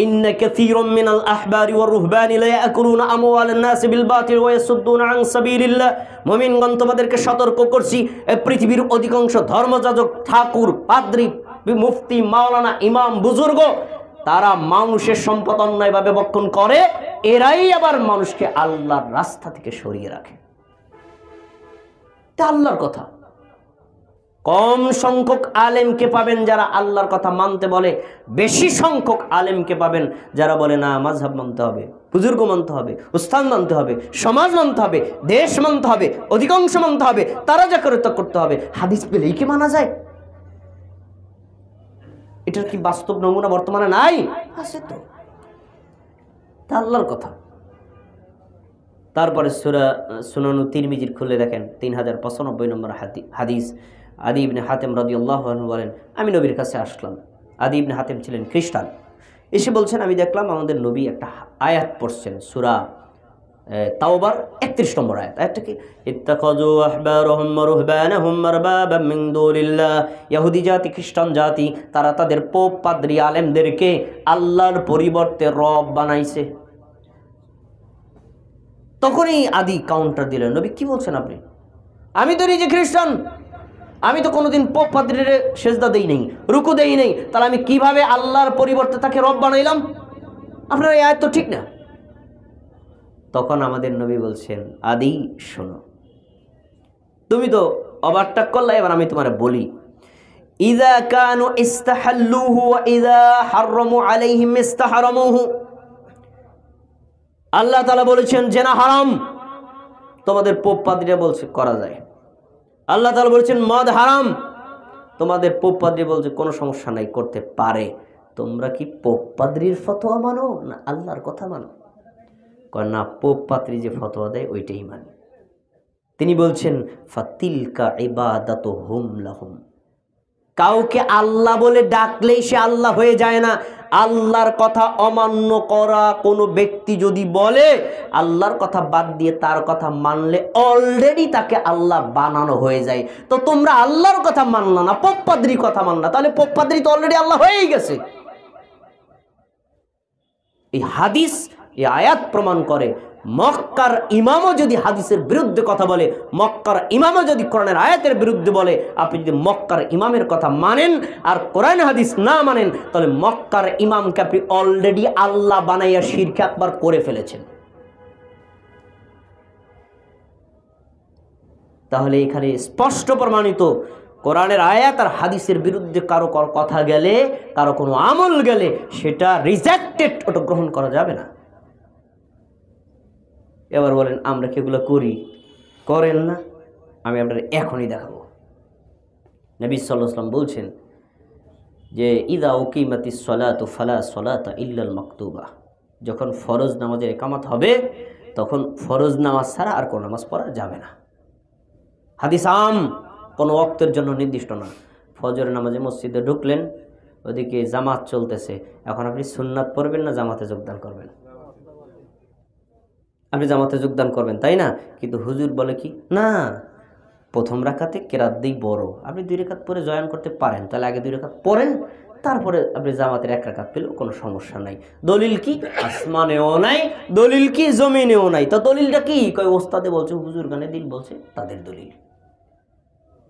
ইন্না কাসীরাম মিনাল আহবারি ওয়ার রুহবানি লা ইয়াকুলুনা আমওয়ালান নাস বিল বাতিল ওয়া ইয়াসুদ্দুনা আন সাবিলিল্লাহ। মুমিনগণ তোমাদেরকে সতর্ক করছি, এই পৃথিবীর অধিকাংশ ধর্মযাজক, ঠাকুর, পাদ্রী, মুফতি, মাওলানা, ইমাম, বুজুর্গ, তারা মানুষের সম্পদ অন্যায়ভাবে ভক্ষণ করে, এরাই আবার মানুষকে আল্লাহর রাস্তা থেকে সরিয়ে রাখে। আল্লাহর কথা, কম সংখ্যক আলেমকে পাবেন যারা আল্লাহর কথা মানতে বলে, বেশি সংখ্যক আলেমকে পাবেন যারা বলে না মাযহাব মানতে হবে, হুজুরকে মানতে হবে, উস্তাদ মানতে হবে, সমাজ মানতে হবে, দেশ মানতে হবে, অধিকাংশ মানতে হবে, তারা যা করে তা করতে হবে। হাদিস পেলেই কি মানা যায়? এটার কি বাস্তব নমুনা বর্তমানে নাই? আছে তো, তা আল্লাহর কথা। তারপরে সূরা সুনানু তিরমিজির খুলে দেখেন 3095 নম্বর হাদিস। আদি ইবনে হাতেম রাদিয়াল্লাহু আনহু বলেন, আমি নবীর কাছে আসলাম। আদি ইবনে হাতেম ছিলেন খ্রিস্টান। এসে বলছেন, আমি দেখলাম আমাদের নবী একটা আয়াত পড়ছেন, সূরা তাওবার 31 নম্বর আয়াত। আয়াতটা কি? ইত্তাখাযু আহবারহুম ওয়া রুহবানাহুম আরবাবাম মিন দুনিল্লাহ। ইহুদি জাতি, খ্রিস্টান জাতি, তারা তাদের পোপ, পাদ্রী, আলেমদেরকে আল্লাহর পরিবর্তে রব বানাইছে। তখনই আদি কাউন্টার দিলেন, নবী কি বলছেন আপনি? আমি তো নিজে খ্রিস্টান, আমি তো কোনোদিন পোপ পাদ্রীর সেজদা দেই নাই, রুকু দেই নাই, তাহলে আমি কিভাবে আল্লাহর পরিবর্তে তাকে রব বানাইলাম? আপনার এই আয়াত তো ঠিক না। তখন আমাদের নবী বলছেন, আদি শোনো, তুমি তো ওভারটেক করলে, এবার আমি তোমারে বলি, ইযা কানু ইস্তাহাল্লুহু ওয়া ইযা হারামু আলাইহিম ইস্তাহারামুহু। আল্লাহ তাআলা বলেছেন জেনা হারাম, তোমাদের পোপ পাদ্রীরা বলছে করা যায়। আল্লাহ তাআলা বলেছেন মদ হারাম, তোমাদের পোপ পাদ্রী বলছে কোনো সমস্যা নাই, করতে পারে। তোমরা কি পোপ পাদ্রীর ফতোয়া মানো না আল্লাহর কথা মানো? কয় না, পোপ পাদ্রী যে ফতোয়া দেয় ওইটাই মানি। তিনি বলছেন ফাতিলকা ইবাদাতুহুম লাহুম। কাউকে আল্লাহ বলে ডাকলেই সে আল্লাহ হয়ে যায় না। আল্লাহর কথা অমান্য করা কোনো ব্যক্তি যদি বলে, আল্লাহর কথা বাদ দিয়ে তার কথা মানলে অলরেডি তাকে আল্লাহ বানানো হয়ে যায়। তো তোমরা আল্লাহর কথা মানলা না, পোপ পাদ্রীর কথা মানলা, তাহলে পোপ পাদ্রী তো অলরেডি আল্লাহ হয়েই গেছে। এই হাদিস, এই আয়াত প্রমাণ করে, মক্কার ইমামও যদি হাদিসের বিরুদ্ধে কথা বলে, মক্কার ইমামও যদি কোরআনের আয়াতের বিরুদ্ধে বলে, আপনি যদি মক্কার ইমামের কথা মানেন আর কোরআন হাদিস না মানেন, তাহলে মক্কার ইমামকে আপনি অলরেডি আল্লাহ বানাইয়া শিরক আকবার করে ফেলেছেন। তাহলে এখানে স্পষ্ট প্রমাণিত, কোরআনের আয়াত আর হাদিসের বিরুদ্ধে কারো কথা গেলে, কারো কোনো আমল গেলে, সেটা রিজেক্টেড, ওটা গ্রহণ করা যাবে না। এবার বলেন আমরা কি এগুলো করি? করেন না? আমি আপনার এখনই দেখাবো। নবী সাল্লাল্লাহু আলাইহি ওয়াসাল্লাম বলছেন যে ইযা উকিমাতিস সালাতু ফালা সালাতা ইল্লাল মাকতুবা। যখন ফরজ নামাজের ইকামত হবে, তখন ফরজ নামাজ ছাড়া আর কোনো নামাজ পড়া যাবে না। হাদিস আম, কোনো ওয়াক্তের জন্য নির্দিষ্ট না। ফজরের নামাজে মসজিদে ঢুকলেন, ওদিকে জামাত চলতেছে, এখন আপনি সুন্নাত পড়বেন না জামাতে যোগদান করবেন? আপনি জামাতে যোগদান করবেন, তাই না? কিন্তু হুজুর বলে কি না, প্রথম রাকাতে কেরাত দিই বড়, আপনি 2 রাকাত পরে জয়েন করতে পারেন, তাহলে আগে 2 রাকাত পড়েন, তারপরে আপনি জামাতের 1 রাকাত পেলেও কোনো সমস্যা নাই। দলিল কি? আসমানেও নাই, দলিল কি জমিনেও নাই। তো দলিলটা কি? কয় ওস্তাদে বলছে, হুজুর গানে দিল বলছে, তাদের দলিল।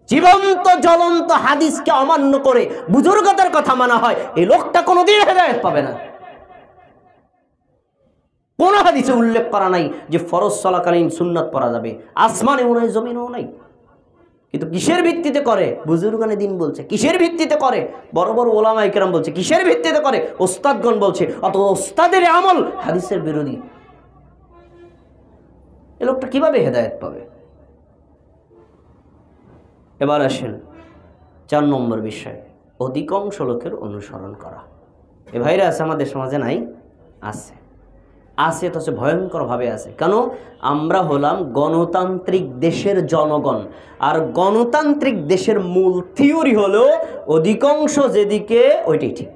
জীবন্ত জ্বলন্ত হাদিসকে অমান্য করে বুজুর্গদের কথা মানা হয়, এই লোকটা কোনোদিন হেদায়েত পাবে না। কোন হাদিসে উল্লেখ করা নাই যে ফরজ চলাকালীন সুন্নাত পড়া যাবে, আসমানেও নাই, জমিনেও নাই। কিন্তু কিসের ভিত্তিতে করে? বুজুর্গানে দিন বলছে। কিসের ভিত্তিতে করে? বড় বড় ওলামায়ে কেরাম বলছে। কিসের ভিত্তিতে করে? ওস্তাদগণ বলছে। অত ওস্তাদের আমল হাদিসের বিরোধী। এ লোকটা কিভাবে হেদায়েত পাবে? এবার আসেন 4 নম্বর বিষয়, অধিকাংশ লোকের অনুসরণ করা। এ ভাইরা আছে আমাদের সমাজে? নাই? আছে, আছে, তো ভয়ঙ্করভাবে আছে। কেন? আমরা হলাম গণতান্ত্রিক দেশের জনগণ, আর গণতান্ত্রিক দেশের মূল থিওরি হলো অধিকাংশ যেদিকে ওইটাই ঠিক।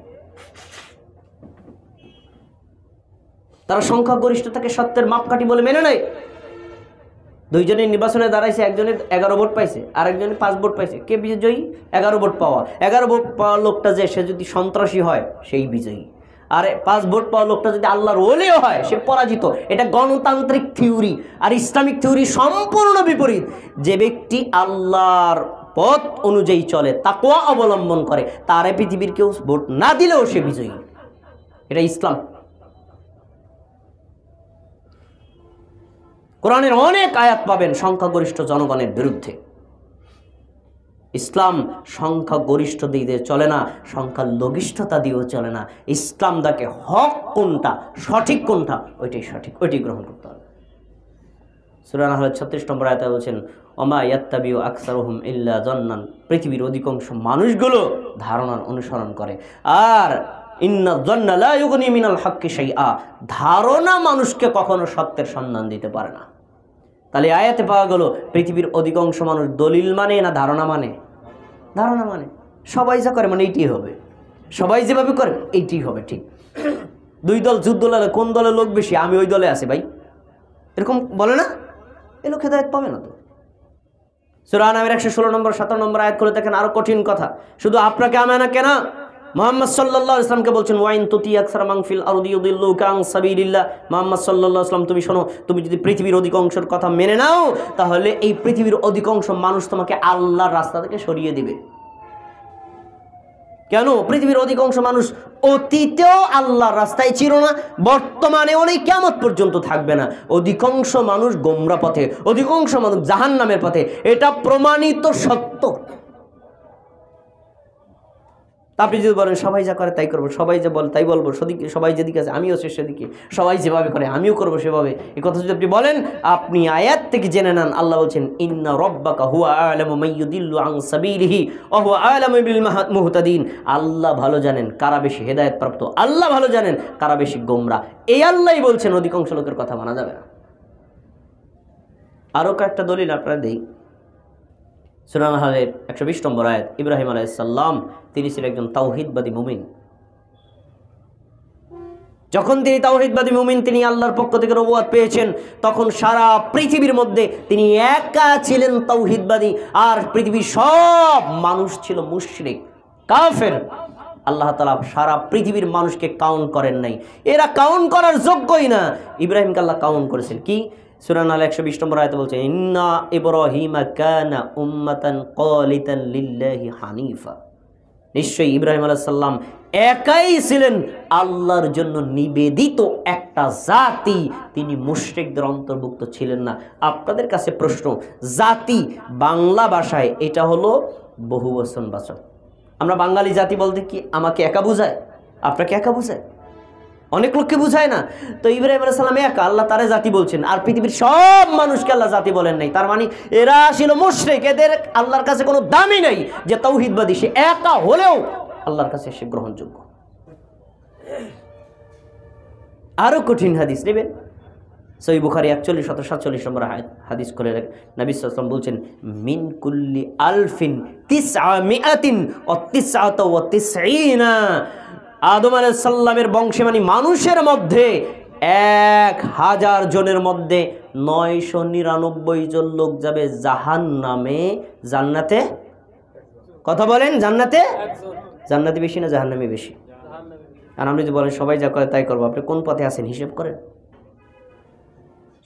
তারা সংখ্যাগরিষ্ঠতাকে সত্যের মাপকাঠি বলে মেনে নেয়। 2 জনের নির্বাচনে দাঁড়াইছে, একজনের 11 ভোট পাইছে, আরেকজনের 5 ভোট পাইছে। কে বিজয়ী? 11 ভোট পাওয়া। 11 ভোট পাওয়া লোকটা যে, সে যদি সন্ত্রাসী হয় সেই বিজয়ী, আর 5 ভোট পাওয়া লোকটা যদি আল্লাহর ওলিও হয় সে পরাজিত। এটা গণতান্ত্রিক থিওরি। আর ইসলামিক থিওরি সম্পূর্ণ বিপরীত। যে ব্যক্তি আল্লাহর পথ অনুযায়ী চলে, তাকওয়া অবলম্বন করে, তারে পৃথিবীর কেউ ভোট না দিলেও সে বিজয়ী। এটা ইসলাম। কোরআনের অনেক আয়াত পাবেন সংখ্যাগরিষ্ঠ জনগণের বিরুদ্ধে। ইসলাম সংখ্যা গরিষ্ঠ দিয়ে চলে না, সংখ্যা লঘিষ্ঠতা দিয়েও চলে না। ইসলাম তাকে হক কোনটা, সঠিক কোনটা, ওইটাই সঠিক, ওইটাই গ্রহণ করতে হবে। সূরা নাহলের 36 নম্বর আয়াতে বলছেন, ওমা ইয়াত্তাবিউ আকসারুহুম ইল্লা জান্নান, পৃথিবীর অধিকাংশ মানুষগুলো ধারণার অনুসরণ করে। আর ইন্না যান্না লা ইউগনি মিনাল হাক্কি শাইআ, ধারণা মানুষকে কখনো সত্যের সন্ধান দিতে পারে না। তাহলে আয়াতে পাওয়া গেল পৃথিবীর অধিকাংশ মানুষ দলিল মানে না ধারণা মানে? ধারণা মানে। সবাই যা করে মানে এইটাই হবে, সবাই যেভাবে করে এইটাই হবে, ঠিক। দুই দল যুদ্ধ লাগে, কোন দলে লোক বেশি, আমি ওই দলে আছি ভাই, এরকম বলে না? এই লোক হেদায়েত পাবে না তো। সূরা আনআমের 116 নম্বর 17 নম্বর আয়াত করে দেখেন, আরো কঠিন কথা। শুধু আপনাকে আমানা কেনা, মুহাম্মদ সাল্লাল্লাহু আলাইহি ওয়াসাল্লামকে বলছেন, ওয়াইন তুতি আকসার মান ফিল আরদি ইউদিল্লুকা আন সাবিলিল্লাহ। মুহাম্মদ সাল্লাল্লাহু আলাইহি ওয়াসাল্লাম তুমি শোনো, তুমি যদি পৃথিবীর অধিকাংশের কথা মেনে নাও, তাহলে এই পৃথিবীর অধিকাংশ মানুষ তোমাকে আল্লাহর রাস্তা থেকে সরিয়ে দিবে। কেন? পৃথিবীর অধিকাংশ মানুষ অতীতেও আল্লাহর রাস্তায় ছিল না, বর্তমানে অনেক কিয়ামত পর্যন্ত থাকবে না। অধিকাংশ মানুষ গোমরা পথে, অধিকাংশ মানুষ জাহান্নামের পথে, এটা প্রমাণিত সত্য। আপনি যদি বলেন সবাই যা করে তাই করবো, সবাই যে বলে তাই বলবো, সবাই যেদিকে আছে আমিও সেদিকে, সবাই যেভাবে করে আমিও করবো সেভাবে, এই কথা যদি আপনি বলেন, আপনি আয়াত থেকে জেনে নেন আল্লাহ বলছেন, ইন্না রাব্বাকা হুয়া আ'লামু মান ইউদিল্লু আন সাবিলিহি ওয়া হুয়া আ'লামু বিল মুহতাদিন। আল্লাহ ভালো জানেন কারা বেশি হেদায়েত প্রাপ্ত, আল্লাহ ভালো জানেন কারা বেশি গোমরা। এই আল্লাহই বলছেন অধিকাংশ লোকের কথা মানা যাবে না। আরও কয়েকটা দলিল আপনারা দেই। সূরা নাহলের 120 নম্বর আয়াত, ইব্রাহিম আলাইহিস সালাম তিনি ছিলেন একজন তাওহীদবাদী মুমিন। যখন তিনি তাওহীদবাদী মুমিন, তিনি আল্লাহর পক্ষ থেকে নবুয়ত পেয়েছেন, তখন সারা পৃথিবীর মধ্যে তিনি একা ছিলেন তাওহীদবাদী, আর পৃথিবীর সব মানুষ ছিল মুশরিক, কাফের। আল্লাহ তাআলা সারা পৃথিবীর মানুষকে কাউন্ট করেন নাই, এরা কাউন্ট করার যোগ্যই না। ইব্রাহিমকে আল্লাহ কাউন্ট করেছেন কি? সূরা নাহল 120 নম্বর আয়াতে বলছে, ইন্না ইব্রাহিমা কানা উম্মাতান কালিতান লিল্লাহি হানিফা। নিশ্চয়ই ইব্রাহিম আলাইহিস সালাম একাই ছিলেন আল্লাহর জন্য নিবেদিত একটা জাতি, তিনি মুশরিকদের অন্তর্ভুক্ত ছিলেন না। আপনাদের কাছে প্রশ্ন, জাতি বাংলা ভাষায় এটা হলো বহুবচনবাচক। আমরা বাঙালি জাতি বলতে কি আমাকে একা বোঝায়, আপনাকে একা বোঝায়, অনেক লোককে বুঝায় না। তো ইব্রাহিম আলাইহিস সালাম একা, আল্লাহ তারে জাতি বলছেন, আর পৃথিবীর সব মানুষকে আল্লাহ জাতি বলেন নাই। তার মানে এরা ছিল মুশরিক, এদের আল্লাহর কাছে কোনো দামই নেই। যে তাওহীদবাদী সে একা হলেও আল্লাহর কাছে সে গ্রহণযোগ্য। আরো কঠিন হাদিস নেবেন, সহিহ বুখারী 4147 নম্বর হাদিস করে নবী সাল্লাল্লাহু আলাইহি ওয়াসাল্লাম বলছেন, মিন কুল্লি আলফিন তিসআমিআতিন ওয়া তিসআতা ওয়া তিসঈনা। আদম আলাইহিস সালামের বংশে মানে মানুষের মধ্যে 1000 জনের মধ্যে 999 জন লোক যাবে জাহান্নামে, জান্নাতে কথা বলেন, জান্নাতে? জান্নাতে বেশি না জাহান্নামে বেশি? আর আপনি যদি বলেন সবাই যা করে তাই করবো, আপনি কোন পথে আছেন হিসাব করেন।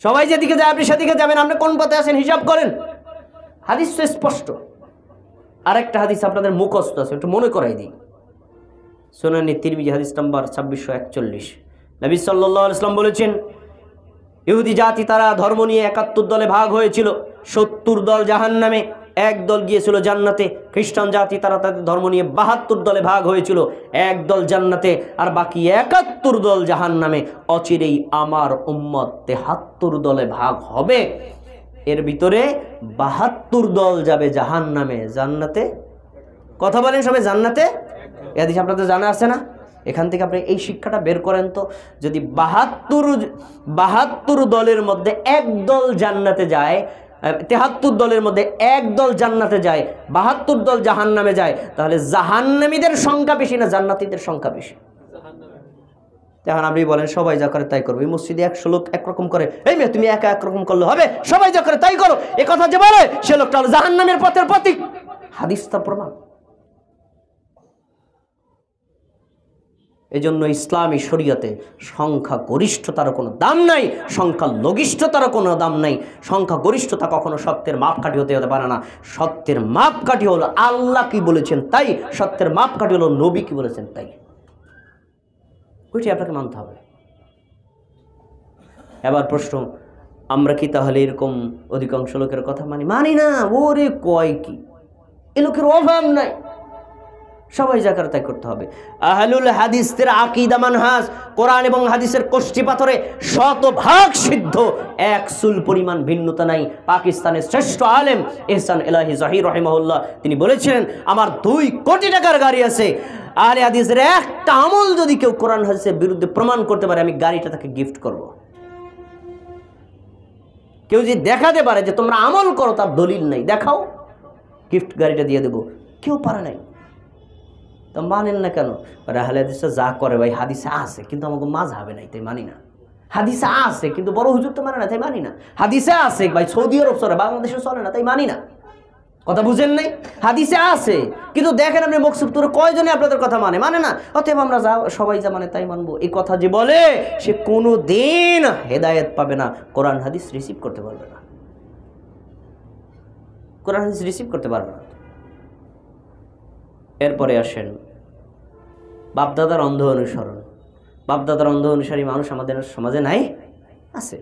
সবাই যেদিকে যায় আপনি সেদিকে যাবেন, আপনি কোন পথে আছেন হিসাব করেন। হাদিস তো স্পষ্ট। আরেকটা হাদিস আপনাদের মুখস্থ আছে, একটু মনে করাই দিই। সুনান তিরমিজি হাদিস নাম্বার 2641, নবী সাল্লাল্লাহু আলাইহি ওয়াসাল্লাম বলেছেন, ইহুদি জাতি তারা ধর্ম নিয়ে 71 দলে ভাগ হয়েছিল, 70 দল জাহান্নামে, 1 দল গিয়েছিল জান্নাতে। খ্রিস্টান জাতি তারা তাদের ধর্ম নিয়ে 72 দলে ভাগ হয়েছিল, 1 দল জান্নাতে আর বাকি 71 দল জাহান্নামে। অচিরেই আমার উম্মত 73 দলে ভাগ হবে, এর ভিতরে 72 দল যাবে জাহান্নামে, জান্নাতে কথা বলেন সবাই জান্নাতে। এই হাদিস আপনাদের জানা আছে না? এখান থেকে আপনি এই শিক্ষাটা বের করেন তো, যদি 72 দলের মধ্যে 1 দল জান্নাতে যায়, 73 দলের মধ্যে 1 দল জান্নাতে যায়, 72 দল জাহান্নামে যায়, তাহলে জাহান্নামীদের সংখ্যা বেশি না জান্নাতীদের সংখ্যা বেশি? এখন আপনি বলেন সবাই যা করে তাই করবো, এই মসজিদে 100 লোক একরকম করে, এই মেয়ে তুমি একা একরকম করলে হবে? সবাই যা করে তাই করো, এ কথা যে বলে সে লোকটা হলো জাহান্নামের পথের প্রতীক। হাদিস তা প্রমাণ। এজন্য ইসলামী শরীয়তে সংখ্যা গরিষ্ঠতার কোনো দাম নাই, সংখ্যা লঘিষ্ঠতার কোনো দাম নাই। সংখ্যা গরিষ্ঠতা কখনো সত্যের মাপকাঠি হতে পারে না। সত্যের মাপকাঠি হলো আল্লাহ কি বলেছেন তাই, সত্যের মাপকাঠি হলো নবী কি বলেছেন তাই, ওইটি আপনাকে মানতে হবে। এবার প্রশ্ন, আমরা কি তাহলে এরকম অধিকাংশ লোকের কথা মানি? মানি না। ওরে কয় কি, এ লোকের অভাব নাই, সবাই যাকার তাই করতে হবে। আহলুল হাদিসদের আকীদা মানহাজ কোরআন এবং হাদিসের কষ্টি পাথরে শতভাগ সিদ্ধ, এক চুল পরিমাণ ভিন্নতা নাই। পাকিস্তানের শ্রেষ্ঠ আলেম ইহসান এলাহি জাহির রাহিমাহুল্লাহ তিনি বলেছিলেন, আমার 2 কোটি টাকার গাড়ি আছে, আহলে হাদিসের একটা আমল যদি কেউ কোরআন হাদিসের বিরুদ্ধে প্রমাণ করতে পারে, আমি গাড়িটা তাকে গিফট করব। কেউ যদি দেখাতে পারে যে তোমরা আমল করো, তার দলিল নাই, দেখাও, গিফট গাড়িটা দিয়ে দেবো। কেউ পারে নাই, তা মানেন না কেন? আহলে হাদিসরা যা করে ভাই হাদিসে আছে, কিন্তু আমাকে মাযহাবে নাই, তাই মানি না। হাদিসে আছে কিন্তু বড় হুজুর তো মানে না, তাই মানি না। হাদিসে আছে ভাই সৌদি আরব চলে, বাংলাদেশে চলে না, তাই মানি না। কথা বুঝেন নাই? হাদিসে আছে কিন্তু দেখেন আপনি মকসুদ তোর কয়জনে আপনাদের কথা মানে না। অতএব আমরা যা সবাই যা মানে তাই মানবো, এই কথা যে বলে সে কোনো দিন হেদায়েত পাবে না, কোরআন হাদিস রিসিভ করতে পারবে না, কোরআন হাদিস রিসিভ করতে পারবে না। এরপরে আসেন বাপদাদার অন্ধ অনুসরণ। বাপদাদার অন্ধ অনুসারী মানুষ আমাদের সমাজে নাই, আছে।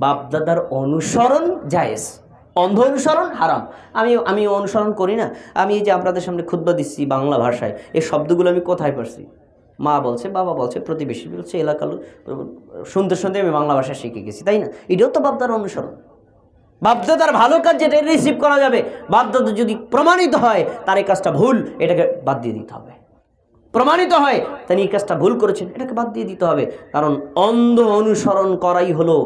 বাপদাদার অনুসরণ জায়েজ, অন্ধ অনুসরণ হারাম। আমি অনুসরণ করি না। আমি এই যে আপনাদের সামনে খুতবা দিচ্ছি বাংলা ভাষায়, এই শব্দগুলো আমি কোথায় পারছি? মা বলছে, বাবা বলছে, প্রতিবেশী বলছে, এলাকার শুনতে শুনতে আমি বাংলা ভাষা শিখে গেছি, তাই না? এটাও তো বাপদাদার অনুসরণ। বাপদাদার ভালো কাজ যেটা রিসিভ করা যাবে, বাপদাদা যদি প্রমাণিত হয় তার এই কাজটা ভুল, এটাকে বাদ দিয়ে দিতে হবে। প্রমাণিত হয় তিনি এই কাজটা ভুল করেছেন, এটাকে বাদ দিয়ে দিতে হবে। কারণ অন্ধ অনুসরণ করাই হলো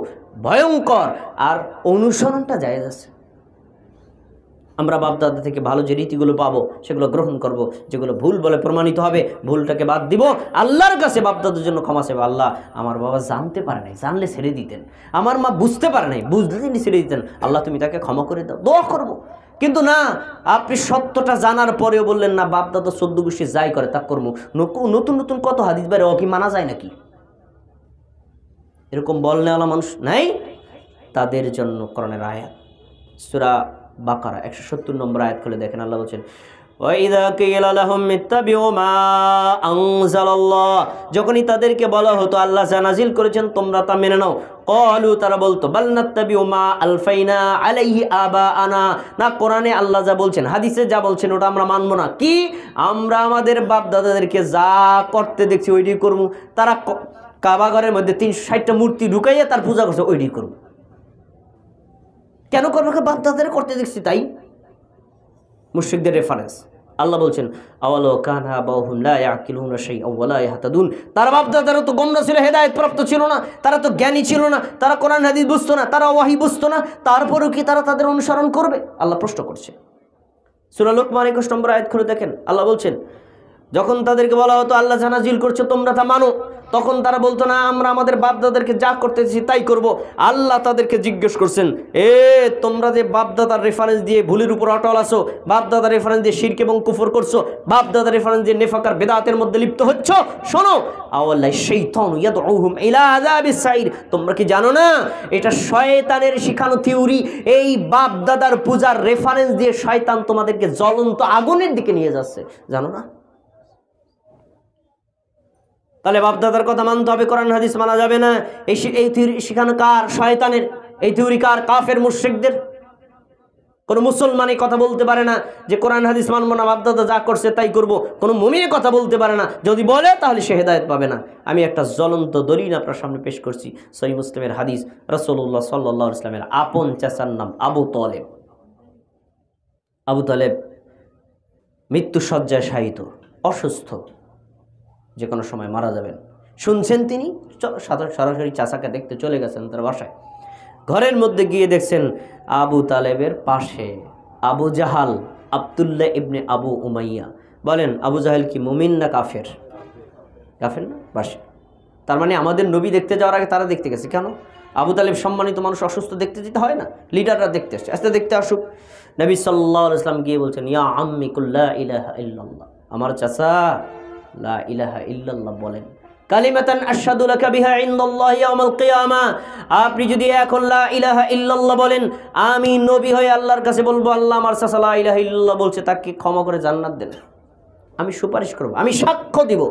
ভয়ঙ্কর, আর অনুসরণটা জায়েজ আছে। আমরা বাপদাদা থেকে ভালো যে রীতিগুলো পাবো সেগুলো গ্রহণ করব, যেগুলো ভুল বলে প্রমাণিত হবে ভুলটাকে বাদ দিব। আল্লাহর কাছে বাপদাদার জন্য ক্ষমা চাইবো, আল্লাহ আমার বাবা জানতে পারে নাই, জানলে ছেড়ে দিতেন। আমার মা বুঝতে পারে নাই, বুঝলে তিনি ছেড়ে দিতেন, আল্লাহ তুমি তাকে ক্ষমা করে দাও, দোয়া করব। কিন্তু না, আপনি সত্যটা জানার পরেও বললেন না বাপদাদা 14 গোষ্ঠী যাই করে তা করবো। নতুন নতুন কত হাদিস বাইরে, ও কি মানা যায় নাকি? এরকম বলনেওয়ালা মানুষ নাই, তাদের জন্য কোরআনের আয়াত সূরা বাকারা 170 নম্বর আয়াত খুলে দেখেন, আল্লাহ বলছেন, ওয়াইযা কিলা লাহুম ইত্তাবিউ মা আনজালাল্লাহ, যখনই তাদেরকে বলা হতো আল্লাহ যা নাজিল করেছেন তোমরা তা মেনে নাও, ক্বালু তারা বলতো বাল নাত্তাবিউ মা আলফাইনা আলাইহি আবাআনা, না কোরআনে আল্লাহ যা বলছেন হাদিসে যা বলছেন ওটা আমরা মানবো না। কি? আমরা আমাদের বাপ দাদাদেরকে যা করতে দেখছি ওইটাই করব। তারা কাবা ঘরের মধ্যে 360টা মূর্তি ঢুকাইয়া তার পূজা করছে, ওইটাই করব। কেন করবে? বাপ দাদাদের করতে দেখছি তাই। মুশরিকদের রেফারেন্স আল্লাহ বলছেন, আওয়ালাউ কানা আবাউহুম লা ইয়াকিলুনা শাইআন ওয়া লা ইয়াহতাদুন, তার বাপ দাদারা তো গোমরা ছিল, হেদায়েত প্রাপ্ত ছিল না, তারা তো জ্ঞানী ছিল না, তারা কোরআন হাদিস বুঝতো না, তারা ওয়াহি বুঝতো না, তারপরেও কি তারা তাদের অনুসরণ করবে? আল্লাহ প্রশ্ন করছে। সূরা লুকমান 21 নম্বর আয়াত খুলে দেখেন, আল্লাহ বলছেন, যখন তাদেরকে বলা হতো আল্লাহ যা নাজিল করছে তোমরা তা মানো, তখন তারা বলতো না আমরা আমাদের বাপদাদাদেরকে যা করতেছি তাই করব। আল্লাহ তাদেরকে জিজ্ঞেস করছেন, তোমরা যে বাপদাদার রেফারেন্স দিয়ে ভুলের উপর অটল আছো, বাপদাদার রেফারেন্স দিয়ে শিরক এবং কুফর করছো, বাপদাদার রেফারেন্স দিয়ে নেফাক আর বেদাতের মধ্যে লিপ্ত হচ্ছ, শোনো, আওয়াল্লাহ শাইতানু ইয়াদউহুম ইলা আযাবিস সাইর, তোমরা কি জানো না এটা শয়তানের শিখানো থিওরি? এই বাপদাদার পূজার রেফারেন্স দিয়ে শয়তান তোমাদেরকে জ্বলন্ত আগুনের দিকে নিয়ে যাচ্ছে, জানো না? তাহলে বাপদাদার কথা মানতে হবে, কোরআন হাদিস মানা যাবে না। এই থিওরি শিখানো কার? শয়তানের। এই থিওরি কার? কাফের মুশরিকদের। কোনো মুসলমানই কথা বলতে পারে না যে কোরআন হাদিস মানবো না, বাপদাদা যা করছে তাই করব। কোনো মুমিনে কথা বলতে পারে না, যদি বলে তাহলে সে হেদায়েত পাবে না। আমি একটা জ্বলন্ত দলিল আপনার সামনে পেশ করছি, সহিহ মুসলিমের হাদিস, রাসূলুল্লাহ সাল্লাল্লাহু আলাইহি ওয়াসাল্লামের আপন চাচার নাম আবু তালেব। আবু তালেব মৃত্যু শয্যায় শায়িত, অসুস্থ, যে কোনো সময় মারা যাবেন। শুনছেন তিনি, সরাসরি চাচাকে দেখতে চলে গেছেন তার বাসায়। ঘরের মধ্যে গিয়ে দেখছেন আবু তালেবের পাশে আবু জাহাল, আব্দুল্লাহ ইবনে আবু উমাইয়া। বলেন আবু জাহাল কি মুমিন না কাফের? কাফের না, পাশে। তার মানে আমাদের নবী দেখতে যাওয়ার আগে তারা দেখতে গেছে। কেন? আবু তালেব সম্মানিত মানুষ, অসুস্থ দেখতে যেতে হয় না? লিডাররা দেখতে আসছে, আস্তে দেখতে আসুক। নবী সাল্লাল্লাহু আলাইহি ওয়াসাল্লাম গিয়ে বলছেন, ইয়া আম্মি কুল লা ইলাহা ইল্লাল্লাহ, আমার চাচা লা ইলাহা ইল্লাল্লাহ বলেন, কালিমাতান আশহাদু লাকা বিহা ইনদাল্লাহি ইয়াউমাল কিয়ামা, আপনি যদি এখন লা ইলাহা ইল্লাল্লাহ বলেন, আমি নবী হয়ে আল্লাহর কাছে বলবো আল্লাহ আমার চাচা লা ইলাহা ইল্লাল্লাহ বলছে, তাকে ক্ষমা করে জান্নাত দেন, আমি সুপারিশ করব, আমি সাক্ষ্য দিব।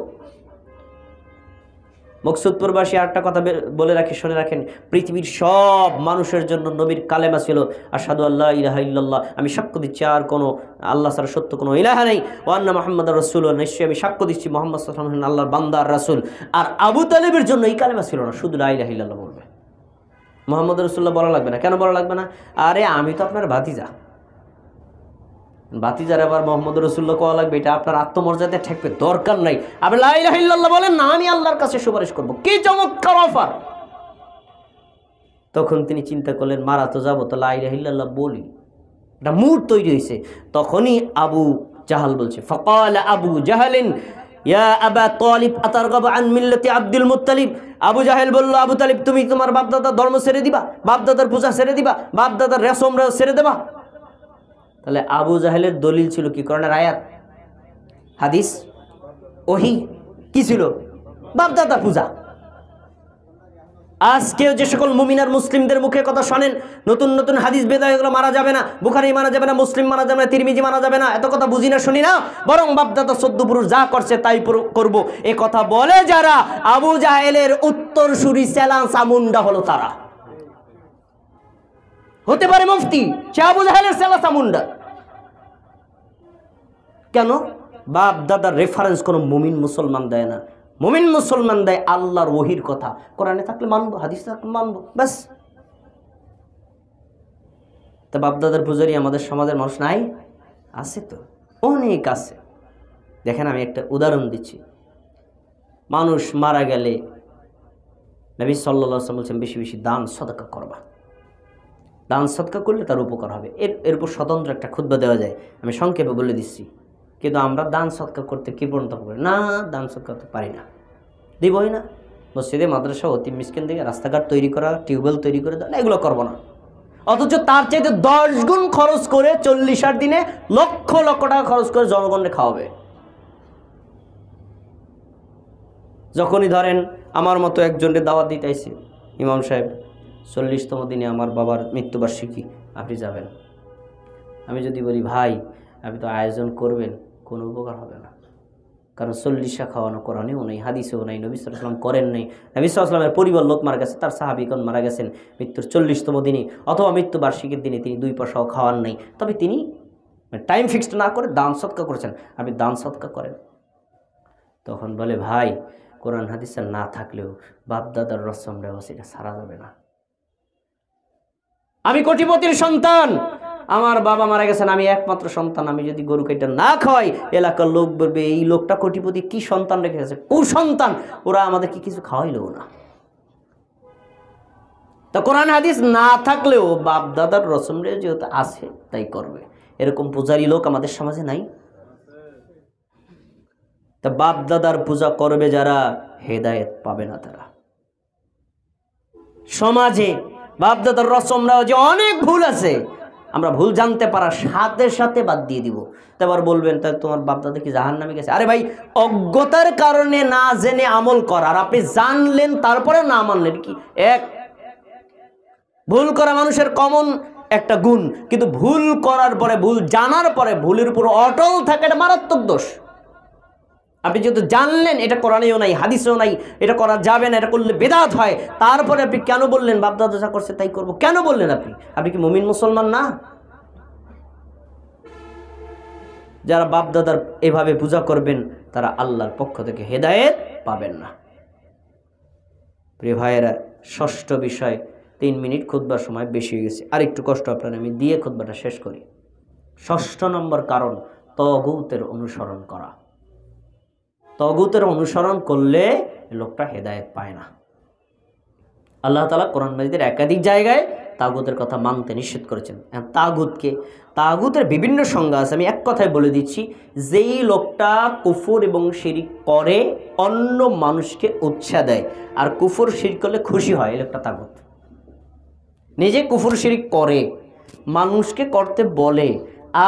মকসুদপুরবাসী আরেকটা কথা বলে রাখি, শুনে রাখেন, পৃথিবীর সব মানুষের জন্য নবীর কালেমা ছিল আশহাদু আল্লা ইলাহা ইল্লাল্লাহ, আমি সাক্ষ্য দিচ্ছি আর কোনো আল্লাহ ছাড়া সত্য কোনো ইলাহা নেই, ওয়া আন্না মুহাম্মাদুর রাসূলুল্লাহ, নিশ্চয়ই আমি সাক্ষ্য দিচ্ছি মুহাম্মদ সাল্লাল্লাহু আলাইহি ওয়াসাল্লাম আল্লাহর বান্দা আর রাসূল। আর আবু তালেবের জন্য এই কালেমা ছিল না, শুধু লা ইলাহা ইল্লাল্লাহ বলবে, মুহাম্মদ রাসূলুল্লাহ বলা লাগবে না। কেন বলা লাগবে না? আরে আমি তো আপনার ভাতিজা, ভাতিজার আবার মোহাম্মদ রাসূলুল্লাহ কোয়া লাগবে, এটা আপনার আত্মমর্যাদায় ঠেকবে, দরকার নাই। আপনি লা ইলাহা ইল্লাল্লাহ বলেন না, আমি আল্লাহর কাছে সুপারিশ করব। কি চমৎকার অফার! তখন তিনি চিন্তা করলেন, মারা তো যাবো, তো লা ইলাহা ইল্লাল্লাহ বলি, এটা মুড তৈরি হয়েছে। তখনই আবু জাহাল বলছে, ফাকালা আবু জাহালিন ইয়া আবা তালিব আতারগাবু আন মিল্লাতি আব্দুল মুত্তালিব। আবু জাহেল বলল, আবু তালিব তুমি তোমার বাপদাদার ধর্ম ছেড়ে দিবা, বাপদাদার পূজা ছেড়ে দিবা, বাপদাদার রেশম ছেড়ে দেবা? তাহলে আবু জাহেলের দলিল ছিল কি? কোরআনের আয়াত, হাদিস, ওহী। কি ছিল? বাপদাদা পূজা। আজকেও যে সকল মুমিনার মুসলিমদের মুখে কথা শোনেন, নতুন নতুন হাদিস বেদা, এগুলো মারা যাবে না, বুখারী মারা যাবে না, মুসলিম মারা যাবে না, তিরমিজি মারা যাবে না, এত কথা বুঝি না, শুনি না, বরং বাপদাদা চোদ্দ পুরুষ যা করছে তাই করব, এ কথা বলে যারা, আবু জাহেলের উত্তরসূরি চেলা চামুন্ডা হলো তারা। হতে পারে মুফতি, সে আবু জাহেলের চেলা চামুন্ডা। কেন? বাপ দাদার রেফারেন্স কোনো মুমিন মুসলমান দেয় না, মুমিন মুসলমান দেয় আল্লাহর ওহীর কথা। কোরআনে থাকলে মানবো, হাদিসে থাকলে মানবো, ব্যাস। তা বাপ দাদার পূজারি আমাদের সমাজের মানুষ নাই? আছে তো, অনেক আছে। দেখেন আমি একটা উদাহরণ দিচ্ছি। মানুষ মারা গেলে নবী সাল্লাল্লাহু আলাইহি ওয়াসাল্লাম বলছেন বেশি বেশি দান সদকা করবা, দান সদকা করলে তার উপকার হবে। এর উপর স্বতন্ত্র একটা খুতবা দেওয়া যায়, আমি সংক্ষেপে বলে দিচ্ছি। কিন্তু আমরা দান সদকা করতে কি পর্যন্ত পারি না, দান সদকা করতে পারি না, দিবই না। মসজিদে মাদ্রাসা অতি মিসকিন থেকে রাস্তাঘাট তৈরি করা, টিউবওয়েল তৈরি করে দেওয়া, এগুলো করবো না। অথচ তার চাইতে 10 গুণ খরচ করে 40 দিনে লক্ষ লক্ষ টাকা খরচ করে জনগণকে খাওয়াবে। যখনই ধরেন আমার মতো একজনের দাওয়াত দিতে আইছে, ইমাম সাহেব 40তম দিনে আমার বাবার মৃত্যুবার্ষিকী, আপনি যাবেন। আমি যদি বলি ভাই আপনি তো আয়োজন করবেন, কোনো উপকার হবে না, কারণ 40 খাওয়ানো কোরআনেও নেই, হাদিসেও নাই, নবী সাল্লাল্লাহু আলাইহি ওয়াসাল্লাম করেন নাই। নবী সাল্লাল্লাহু আলাইহি ওয়াসাল্লামের পরিবার লোক মারা গেছে, তার সাহাবীগণ মারা গেছেন মৃত্যুর 40তম দিনে অথবা মৃত্যুবার্ষিকীর দিনে, তিনি 2 পয়সাও খাওয়ান নাই। তবে তিনি টাইম ফিক্সড না করে দান সদকা করেছেন, আপনি দান সদকা করেন। তখন বলে ভাই কোরআন হাদিসে না থাকলেও বাপদাদার রসম রেওয়াজ এটা ছাড়া যাবে না। আমি কোটিপতির সন্তান, আমার বাবা মারা গেছেন, আমি একমাত্র সন্তান, আমি যদি গরু কেটে না খাওয়াই এলাকার লোক বলবে এই লোকটা কোটিপতি, কি সন্তান রেখে গেছে, কুসন্তান, ওরা আমাদেরকে কিছু খাওয়াইলেও না। তো কোরআন হাদিস না থাকলেও বাপ দাদার রসম রে যেহেতু আছে তাই করবে। এরকম পূজারী লোক আমাদের সমাজে নাই? তা বাপ দাদার পূজা করবে যারা, হেদায়েত পাবে না তারা। সমাজে বাপ দাদার রসম রেওয়াজে অনেক ভুল আছে, আমরা ভুল জানতে পারার সাথে সাথে বাদ দিয়ে দিব। তারপর বলবেন তাই তোমার বাপদাদা কি জাহান্নামে গেছে? আরে ভাই, অজ্ঞতার কারণে না জেনে আমল করা, আর আপনি জানলেন তারপরে না মানলেন, কি এক? ভুল করা মানুষের কমন একটা গুণ, কিন্তু ভুল করার পরে, ভুল জানার পরে ভুলের উপর অটল থাকে, এটা মারাত্মক দোষ। আপনি যেহেতু জানলেন এটা কোরআনেও নাই, হাদিসেও নাই, এটা করা যাবে না, এটা করলে বেদাত হয়, তারপরে আপনি কেন বললেন বাপদাদা যা করছে তাই করব? কেন বললেন? আপনি কি মুমিন মুসলমান না? যারা বাপদাদার এভাবে পূজা করবেন তারা আল্লাহর পক্ষ থেকে হেদায়েত পাবেন না। প্রিয় ভাইয়েরা, ষষ্ঠ বিষয়, 3 মিনিট খুতবার সময় বেশি হয়ে গেছে, আর একটু কষ্ট আপনারা আমি দিয়ে খুতবাটা শেষ করি। ষষ্ঠ নম্বর কারণ, তাগুতের অনুসরণ করা। তাগুতের অনুসরণ করলে লোকটা হেদায়েত পায় না। আল্লাহ তাআলা কোরআন মাজিদের একাধিক জায়গায় তাগুতের কথা মানতে নিষেধ করেছেন। তাগুতকে, তাগুতের বিভিন্ন সংজ্ঞা আছে, আমি এক কথায় বলে দিচ্ছি। যেই লোকটা কুফর এবং শিরক করে অন্য মানুষকে উৎসাহ দেয়, আর কুফর শিরক করলে খুশি হয়, এই লোকটা তাগুত। নিজে কুফর শিরক করে, মানুষকে করতে বলে,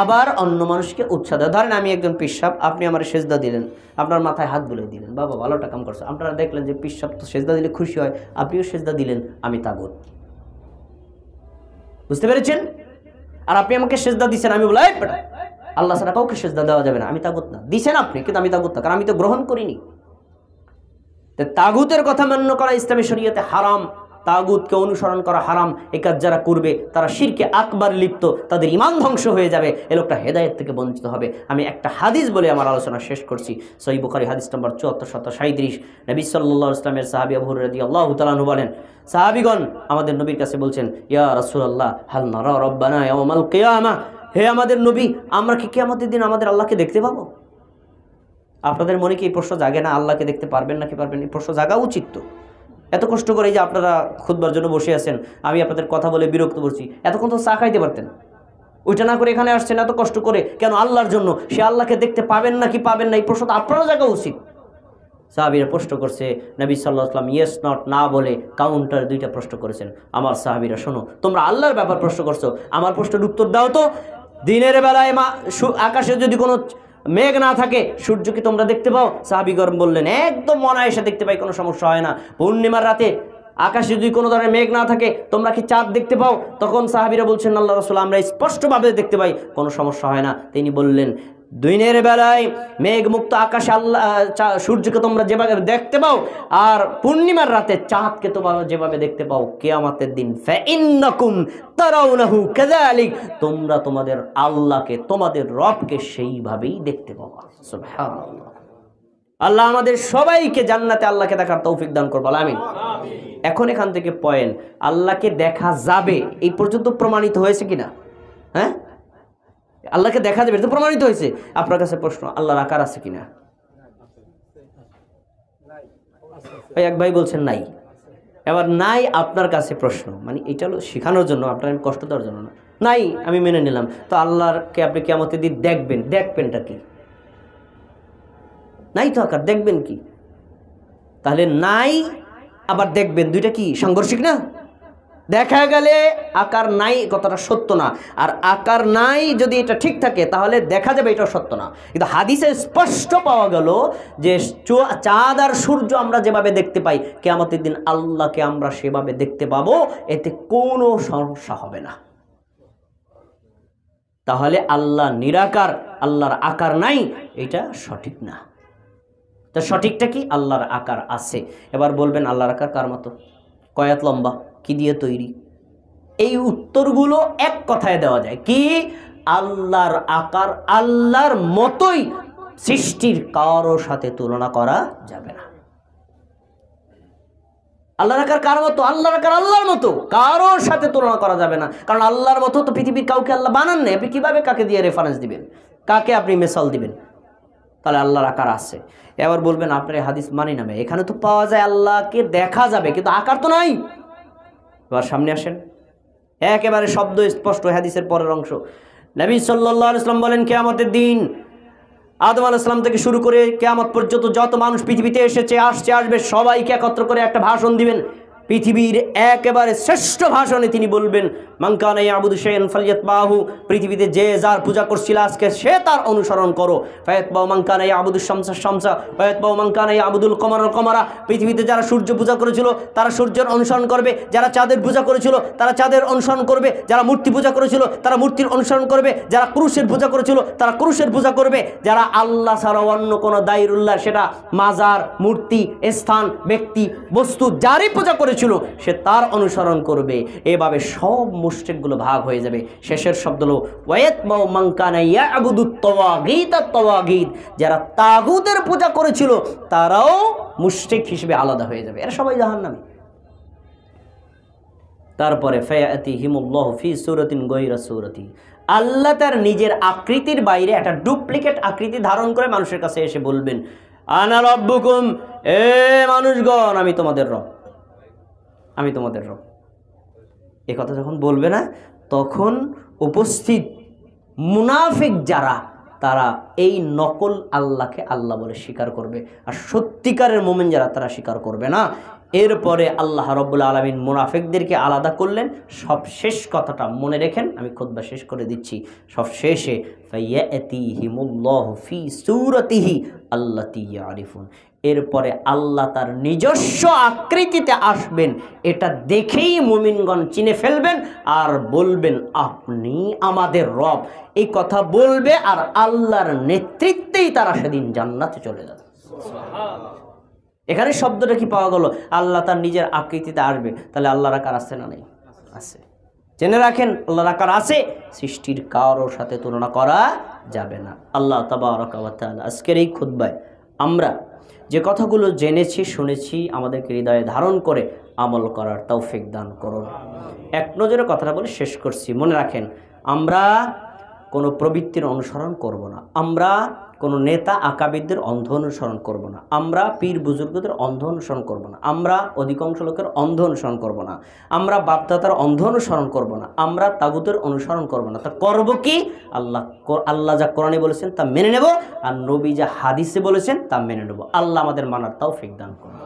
আবার অন্য মানুষকে উৎসাহ দেয়। ধরেন আমি একজন পিসাব, আপনি আমার সেজদা দিলেন, আপনার মাথায় হাত বুলিয়ে দিলেন, বাবা ভালোটা কাম করছে, আপনারা দেখলেন যে পিসাব তো সেজদা দিলে খুশি হয়, আপনিও সেজদা দিলেন, আমি তাগুত। বুঝতে পেরেছেন? আর আপনি আমাকে সেজদা দিচ্ছেন, আমি বলি আল্লাহ ছাড়া কাউকে সেজদা দেওয়া যাবে না, আমি তাগুত না। দিছেন আপনি, কিন্তু আমি তাগুত না, কারণ আমি তো গ্রহণ করিনি। তাগুতের কথা মান্য করা ইসলামী শরীয়তে হারাম, তাগুতকে অনুসরণ করা হারাম। এই কাজ যারা করবে তারা শিরকে আকবার লিপ্ত, তাদের ঈমান ধ্বংস হয়ে যাবে, এ লোকটা হেদায়েত থেকে বঞ্চিত হবে। আমি একটা হাদিস বলে আমার আলোচনা শেষ করছি। সহিহ বুখারী হাদিস নম্বর 7437, নবী সাল্লাল্লাহু আলাইহি ওয়াসাল্লামের সাহাবী আবু হুরায়রা রাদিয়াল্লাহু তাআলা আনহু বলেন, সাহাবীগণ আমাদের নবীর কাছে বলছেন, ইয়া রাসূলুল্লাহ হাল নারা রাব্বানা ইয়াওমাল কিয়ামা, হে আমাদের নবী, আমরা কি কিয়ামতের দিন আমাদের আল্লাহকে দেখতে পাবো? আপনাদের মনে কি এই প্রশ্ন জাগে না, আল্লাহকে দেখতে পারবেন নাকি পারবেন? এই প্রশ্ন জাগা উচিত তো। এত কষ্ট করে যে আপনারা খুতবার জন্য বসে আছেন, আমি আপনাদের কথা বলে বিরক্ত করছি, এতক্ষণ তো চা খাইতে পারতেন, ওইটা না করে এখানে আসছেন এত কষ্ট করে কেন? আল্লাহর জন্য। সে আল্লাহকে দেখতে পাবেন নাকি পাবেন না, এই প্রশ্ন তো আপনারা জাগা উচিত। সাহাবীরা প্রশ্ন করছে, নবী সাল্লাল্লাহু আলাইহি ওয়াসাল্লাম ইয়েস নট না বলে কাউন্টার 2টা প্রশ্ন করেছেন। আমার সাহাবীরা শোনো, তোমরা আল্লাহর ব্যাপার প্রশ্ন করছো, আমার প্রশ্নের উত্তর দাও তো। দিনের বেলায় আকাশে যদি কোনো মেঘ না থাকে, সূর্য কি তোমরা দেখতে পাও? সাহাবীগণ বললেন, একদম অনায়াসে দেখতে পাই, কোনো সমস্যা হয় না। পূর্ণিমার রাতে আকাশে যদি কোনো ধরনের মেঘ না থাকে, তোমরা কি চাঁদ দেখতে পাও? তখন সাহাবীরা বলছেন, আল্লাহ রাসূল আমরা স্পষ্টভাবে দেখতে পাই, কোনো সমস্যা হয় না। তিনি বললেন, দিনের বেলায় মেঘ মুক্ত আকাশে সূর্যকে তোমরা যেভাবে দেখতে পাও, আর পূর্ণিমার রাতে চাঁদকে তোমরা যেভাবে দেখতে পাও, কিয়ামতের দিন ফাইন্নাকুম তারাউনাহু কাযালিক, তোমরা তোমাদের আল্লাহকে, তোমাদের রবকে সেইভাবেই দেখতে পাবা। সুবহানাল্লাহ। আল্লাহ আমাদের সবাইকে জান্নাতে আল্লাহকে দেখার তৌফিক দান করুন, আমিন। এখন এখান থেকে পয়েন্ট, আল্লাহকে দেখা যাবে এই পর্যন্ত প্রমাণিত হয়েছে কিনা? হ্যাঁ, আল্লাহকে দেখা যাবে, এটা প্রমাণিত হয়েছে। আপনার কাছে প্রশ্ন, আল্লাহর আকার আছে কিনা? এক ভাই বলছেন নাই। এবার নাই আপনার কাছে প্রশ্ন, মানে এটা হলো শেখানোর জন্য, আপনার আমি কষ্ট দেওয়ার জন্য না। নাই আমি মেনে নিলাম, তো আল্লাহরকে আপনি কিয়ামতের দিন দেখবেন, দেখবেনটা কি? নাই তো আকার, দেখবেন কি? তাহলে নাই আবার দেখবেন, দুইটা কি সাংঘর্ষিক না? দেখা গেলে আকার নাই কথাটা সত্য না, আর আকার নাই যদি এটা ঠিক থাকে তাহলে দেখা যাবে এটা সত্য না। কিন্তু হাদিসে স্পষ্ট পাওয়া গেল যে চাঁদ আর সূর্য আমরা যেভাবে দেখতে পাই, কিয়ামতের দিন আল্লাহকে আমরা সেভাবে দেখতে পাবো, এতে কোনো সমস্যা হবে না। তাহলে আল্লাহ নিরাকার, আল্লাহর আকার নাই, এটা সঠিক না। তা সঠিকটা কি? আল্লাহর আকার আছে। এবার বলবেন আল্লাহর আকার কার মতো, কয়াত লম্বা, কি দিয়ে তৈরি? এই উত্তরগুলো এক কথায় দেওয়া যায় কি? আল্লাহর আকার আল্লাহর মতোই, সৃষ্টির কারো সাথে তুলনা করা যাবে না। আল্লাহর আকার কার মতো? আল্লাহর আকার আল্লাহর মতো, কারোর সাথে তুলনা করা যাবে না। কারণ আল্লাহর মতো তো পৃথিবীর কাউকে আল্লাহ বানান নেই। আপনি কিভাবে কাকে দিয়ে রেফারেন্স দিবেন, কাকে আপনি মেসাল দিবেন? তাহলে আল্লাহর আকার আছে। এবার বলবেন আপনার হাদিস মানি নামে, এখানে তো পাওয়া যায় আল্লাহকে দেখা যাবে, কিন্তু আকার তো নাই। এবার সামনে আসেন, একেবারে শব্দ স্পষ্ট হাদিসের পরের অংশ। নবী সাল্লাল্লাহু আলাইহি ওয়াসাল্লাম বলেন, কিয়ামতের দিন আদম আলাইহিস সালাম থেকে শুরু করে কিয়ামত পর্যন্ত যত মানুষ পৃথিবীতে এসেছে, আসবে, সবাইকে একত্র করে একটা ভাষণ দিবেন। পৃথিবীর একেবারে শ্রেষ্ঠ ভাষণে তিনি বলবেন, মান কানা ইয়াবুদু শাইআন ফালইয়াতবাহু, পৃথিবীতে যে যার পূজা করছিল আজকে সে তার অনুসরণ করো। ফায়াতবাহু মান কানা ইয়াবুদু শামসা শামসা ওয়ায়াতবাহু মান কানা ইয়াবুদুল কমারা কমারা, পৃথিবীতে যারা সূর্য পূজা করেছিল তারা সূর্যের অনুসরণ করবে, যারা চাঁদের পূজা করেছিল তারা চাঁদের অনুসরণ করবে, যারা মূর্তি পূজা করেছিল তারা মূর্তির অনুসরণ করবে, যারা ক্রুশের পূজা করেছিল তারা ক্রুশের পূজা করবে, যারা আল্লাহ ছাড়া অন্য কোনো দায়রুল্লাহ, সেটা মাজার, মূর্তি, স্থান, ব্যক্তি, বস্তু যারই পূজা করেছিল সে তার অনুসরণ করবে। এভাবে সব মুশরিকগুলো ভাগ হয়ে যাবে। শেষের শব্দ হলো ওয়ায়াতবাউ মান কানা ইয়াবুদুত তাওয়াগীত, তাওয়াগীত, যারা তাগুতের পূজা করেছিল তারাও মুশরিক হিসেবে আলাদা হয়ে যাবে, এরা সবাই জাহান্নামী। তারপরে ফায়াতিহিমুল্লাহু ফি সূরাতিন গায়রা সূরাতি, আল্লাহ তার নিজের আকৃতির বাইরে একটা ডুপ্লিকেট আকৃতি ধারণ করে মানুষের কাছে এসে বলবেন, আনা রাব্বুকুম, এ মানুষগণ আমি তোমাদের রব, আমি তোমাদের রব। এ কথা যখন বলবে না, তখন উপস্থিত মুনাফিক যারা, তারা এই নকল আল্লাহকে আল্লাহ বলে স্বীকার করবে, আর সত্যিকারের মুমিন যারা তারা স্বীকার করবে না। এরপরে আল্লাহ রাব্বুল আলামিন মুনাফিকদেরকে আলাদা করলেন। সব শেষ কথাটা মনে রেখেন, আমি খুতবা শেষ করে দিচ্ছি। সব শেষে ফায়াতিহিমুল্লাহু ফি সূরাতিহি আল্লাতী ইয়ারিফুন, এরপরে আল্লাহ তার নিজস্ব আকৃতিতে আসবেন, এটা দেখেই মুমিনগণ চিনে ফেলবেন আর বলবেন আপনি আমাদের রব। এই কথা বলবে আর আল্লাহর নেতৃত্বেই তারা সেদিন জান্নাতে চলে যাবে। এখানে শব্দটা কি পাওয়া গেল? আল্লাহ তার নিজের আকৃতিতে আসবে, তাহলে আল্লাহর আকার আছে না নেই? আছে। জেনে রাখেন আল্লাহর আকার আছে, সৃষ্টির কারোর সাথে তুলনা করা যাবে না। আল্লাহ তাবারক ওয়া তাআলা আজকের এই খুতবায় আমরা যে কথাগুলো জেনেছি শুনেছি আমাদেরকে হৃদয়ে ধারণ করে আমল করার তৌফিক দান করুন। এক নজরে কথাটা বলে শেষ করছি। মনে রাখেন, আমরা কোনো প্রবৃত্তির অনুসরণ করব না, আমরা কোনো নেতা আকাবিদদের অন্ধ অনুসরণ করব না, আমরা পীর বুজুর্গদের অন্ধ অনুসরণ করব না, আমরা অধিকাংশ লোকের অন্ধ অনুসরণ করব না, আমরা বাপদাতার অন্ধ অনুসরণ করব না, আমরা তাগুতের অনুসরণ করব না। তা করব কি? আল্লাহ যা কোরআনে বলেছেন তা মেনে নেব, আর নবী যা হাদিসে বলেছেন তা মেনে নেব। আল্লাহ আমাদের মানার তৌফিক দান করুন।